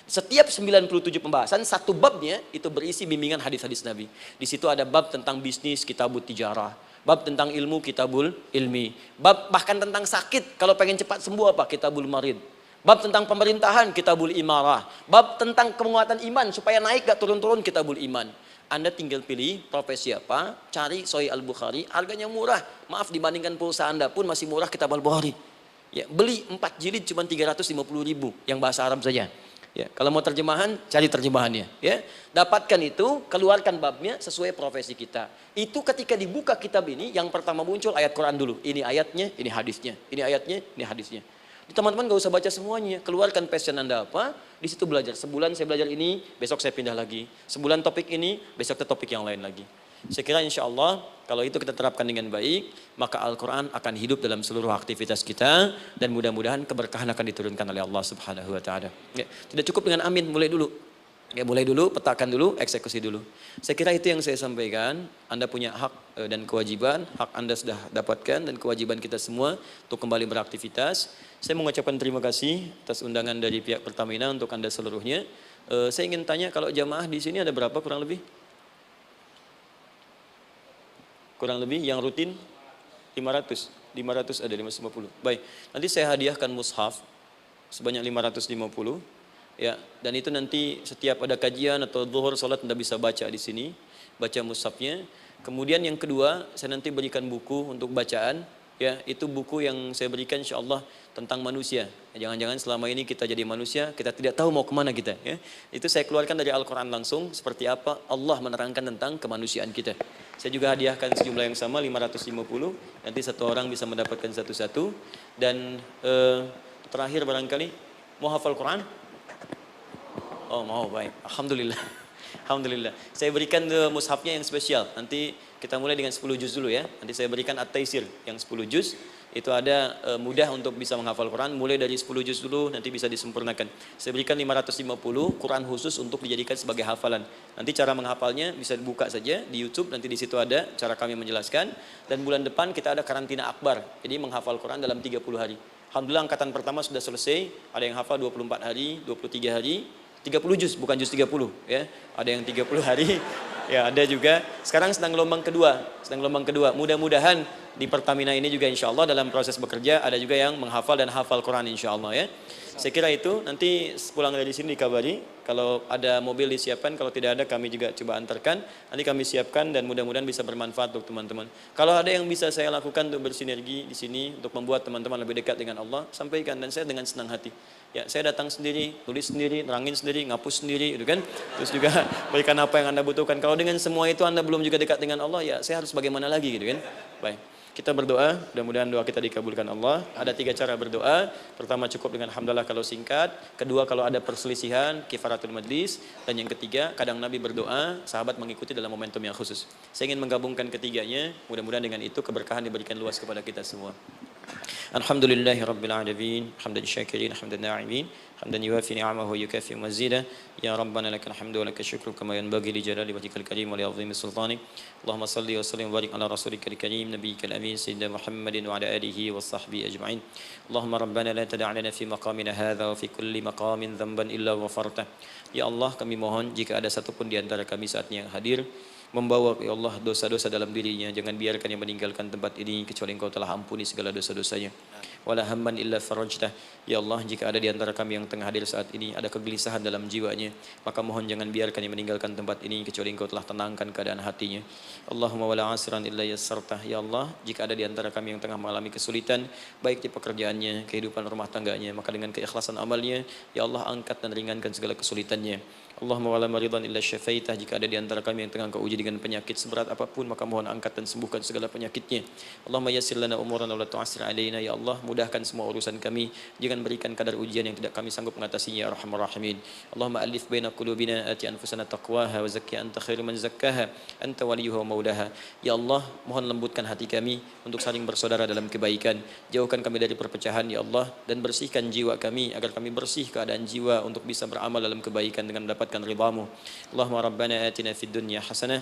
Setiap 97 pembahasan, satu babnya itu berisi bimbingan hadis-hadis Nabi. Di situ ada bab tentang bisnis, kitabut tijarah. Bab tentang ilmu, kitabul ilmi. Bab bahkan tentang sakit, kalau pengen cepat sembuh apa? Kitabul marid. Bab tentang pemerintahan, kitabul imarah. Bab tentang penguatan iman, supaya naik gak turun-turun, kitabul iman. Anda tinggal pilih profesi apa, cari Sahih Al-Bukhari, harganya murah. Maaf, dibandingkan pulsa Anda pun masih murah kitab Al-Bukhari. Ya, beli 4 jilid cuma 350.000 yang bahasa Arab saja. Ya, kalau mau terjemahan, cari terjemahannya. Ya, dapatkan itu, keluarkan babnya sesuai profesi kita. Itu ketika dibuka kitab ini, yang pertama muncul ayat Quran dulu. Ini ayatnya, ini hadisnya. Ini ayatnya, ini hadisnya. Teman-teman gak usah baca semuanya, keluarkan passion Anda apa, di situ belajar. Sebulan saya belajar ini, besok saya pindah lagi. Sebulan topik ini, besok ke topik yang lain lagi. Saya kira insya Allah, kalau itu kita terapkan dengan baik, maka Al-Quran akan hidup dalam seluruh aktivitas kita, dan mudah-mudahan keberkahan akan diturunkan oleh Allah Subhanahu Wa Taala. Ya, tidak cukup dengan amin, mulai dulu. Ya, mulai dulu, petakan dulu, eksekusi dulu. Saya kira itu yang saya sampaikan. Anda punya hak dan kewajiban, hak Anda sudah dapatkan dan kewajiban kita semua untuk kembali beraktivitas. Saya mengucapkan terima kasih atas undangan dari pihak Pertamina untuk Anda seluruhnya. Saya ingin tanya, kalau jamaah di sini ada berapa kurang lebih? Kurang lebih yang rutin 500 ada 550. Baik, nanti saya hadiahkan mushaf sebanyak 550. Ya, dan itu nanti setiap ada kajian atau zuhur salat Anda bisa baca di sini, baca mushafnya. Kemudian yang kedua, saya nanti berikan buku untuk bacaan. Ya, itu buku yang saya berikan insyaallah tentang manusia. Jangan-jangan selama ini kita jadi manusia, kita tidak tahu mau kemana kita. Ya. Itu saya keluarkan dari Al-Quran langsung, seperti apa Allah menerangkan tentang kemanusiaan kita. Saya juga hadiahkan sejumlah yang sama, 550. Nanti satu orang bisa mendapatkan satu-satu. Dan terakhir barangkali, mau hafal Quran? Oh mau, baik. Alhamdulillah. Alhamdulillah. Saya berikan mushafnya yang spesial. Nanti kita mulai dengan 10 juz dulu ya. Nanti saya berikan At-Taisir yang 10 juz. Itu ada mudah untuk bisa menghafal Quran. Mulai dari 10 juz dulu, nanti bisa disempurnakan. Saya berikan 550 Quran khusus untuk dijadikan sebagai hafalan. Nanti cara menghafalnya bisa dibuka saja di YouTube. Nanti di situ ada cara kami menjelaskan. Dan bulan depan kita ada karantina akbar. Jadi menghafal Quran dalam 30 hari. Alhamdulillah angkatan pertama sudah selesai. Ada yang hafal 24 hari, 23 hari. 30 juz, bukan juz 30 ya. Ada yang 30 hari. Ya, ada juga. Sekarang sedang gelombang kedua. Mudah-mudahan di Pertamina ini juga insya Allah dalam proses bekerja ada juga yang menghafal dan hafal Quran insya Allah ya. Saya kira itu. Nanti pulang dari sini dikabari. Kalau ada mobil disiapkan, kalau tidak ada kami juga coba antarkan. Nanti kami siapkan dan mudah-mudahan bisa bermanfaat untuk teman-teman. Kalau ada yang bisa saya lakukan untuk bersinergi di sini untuk membuat teman-teman lebih dekat dengan Allah, sampaikan dan saya dengan senang hati. Ya, saya datang sendiri, tulis sendiri, nerangin sendiri, ngapus sendiri, gitu kan. Terus juga berikan apa yang Anda butuhkan. Kalau dengan semua itu Anda belum juga dekat dengan Allah, ya saya harus bagaimana lagi gitu kan. Baik. Kita berdoa, mudah-mudahan doa kita dikabulkan Allah. Ada 3 cara berdoa. Pertama cukup dengan alhamdulillah kalau singkat. Kedua kalau ada perselisihan, kifaratul majlis. Dan yang ketiga, kadang Nabi berdoa, sahabat mengikuti dalam momentum yang khusus. Saya ingin menggabungkan ketiganya. Mudah-mudahan dengan itu keberkahan diberikan luas kepada kita semua. Alhamdulillahi Rabbil Alamin. Hamdan syakirin, hamdan na'imin. حمدا يوافي نعمه ويكافئ مزيدا يا ربنا لك الحمد ولك الشكر كما ينبغي لجلال وجهك الكريم ولعظيم سلطانك اللهم صل وسلم وبارك على رسولك الكريم نبيك الامين سيدنا محمد وعلى اله وصحبه اجمعين اللهم ربنا لا تدع لنا في مقامنا هذا وفي كل مقام ذنبا الا غفرته ya Allah kami mohon jika ada satupun di antara kami saat ini yang hadir membawa ya Allah dosa-dosa dalam dirinya, jangan biarkan yang meninggalkan tempat ini kecuali Engkau telah ampuni segala dosa-dosanya. Wala hamman illa farajtah. Ya Allah, jika ada di antara kami yang tengah hadir saat ini ada kegelisahan dalam jiwanya, maka mohon jangan biarkan yang meninggalkan tempat ini kecuali Engkau telah tenangkan keadaan hatinya. Allahumma wala asran illa yassartah. Ya Allah, jika ada di antara kami yang tengah mengalami kesulitan baik di pekerjaannya, kehidupan rumah tangganya, maka dengan keikhlasan amalnya, ya Allah angkat dan ringankan segala kesulitannya. Allahumma wala maridan illa syafaitah. Jika ada di antara kami yang tengah Engkau uji dengan penyakit seberat apapun, maka mohon angkat dan sembuhkan segala penyakitnya. Allahumma yassir lana umurana wa la tu'assir alaina. Ya Allah, mudahkan semua urusan kami, jangan berikan kadar ujian yang tidak kami sanggup mengatasinya ya arhamar rahimin. Allahumma alif baina qulubina ati anfusana taqwaha wa zakki anta khairu man zakkaha anta waliyuha wa maulaha. Ya Allah, mohon lembutkan hati kami untuk saling bersaudara dalam kebaikan. Jauhkan kami dari perpecahan ya Allah, dan bersihkan jiwa kami agar kami bersih keadaan jiwa untuk bisa beramal dalam kebaikan dengan mendapatkan ridhamu. Allahumma rabbana atina fid dunya hasanah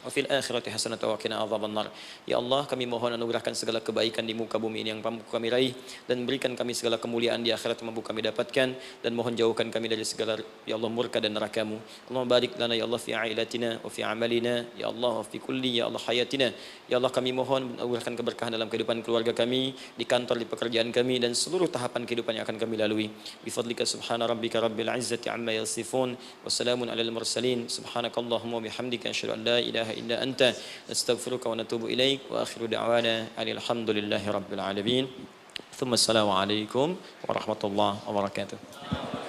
wa fil akhirati hasanah wa qina adzabannar. Ya Allah, kami mohon anugerahkan segala kebaikan di muka bumi ini yang mampu kami raih, dan berikan kami segala kemuliaan di akhirat yang mampu kami dapatkan, dan mohon jauhkan kami dari segala ya Allah murka dan neraka-Mu. Allahumma barik lana ya Allah fi ailatina wa fi amalina ya Allah wa fi kulli ya Allah hayatina. Ya Allah, kami mohon anugerahkan keberkahan dalam kehidupan keluarga kami, di kantor, di pekerjaan kami, dan seluruh tahapan kehidupan yang akan kami lalui. Bi fadlika subhana rabbika rabbil izzati amma yasifun wa salamun alal mursalin subhanakallahumma wa bihamdika asyhadu an la ilaha illa anta nastaghfiruka wa natubu ilaik wa akhiru da'wana alhamdulillahi rabbil alamin. Thumma assalamu alaikum warahmatullahi wabarakatuh.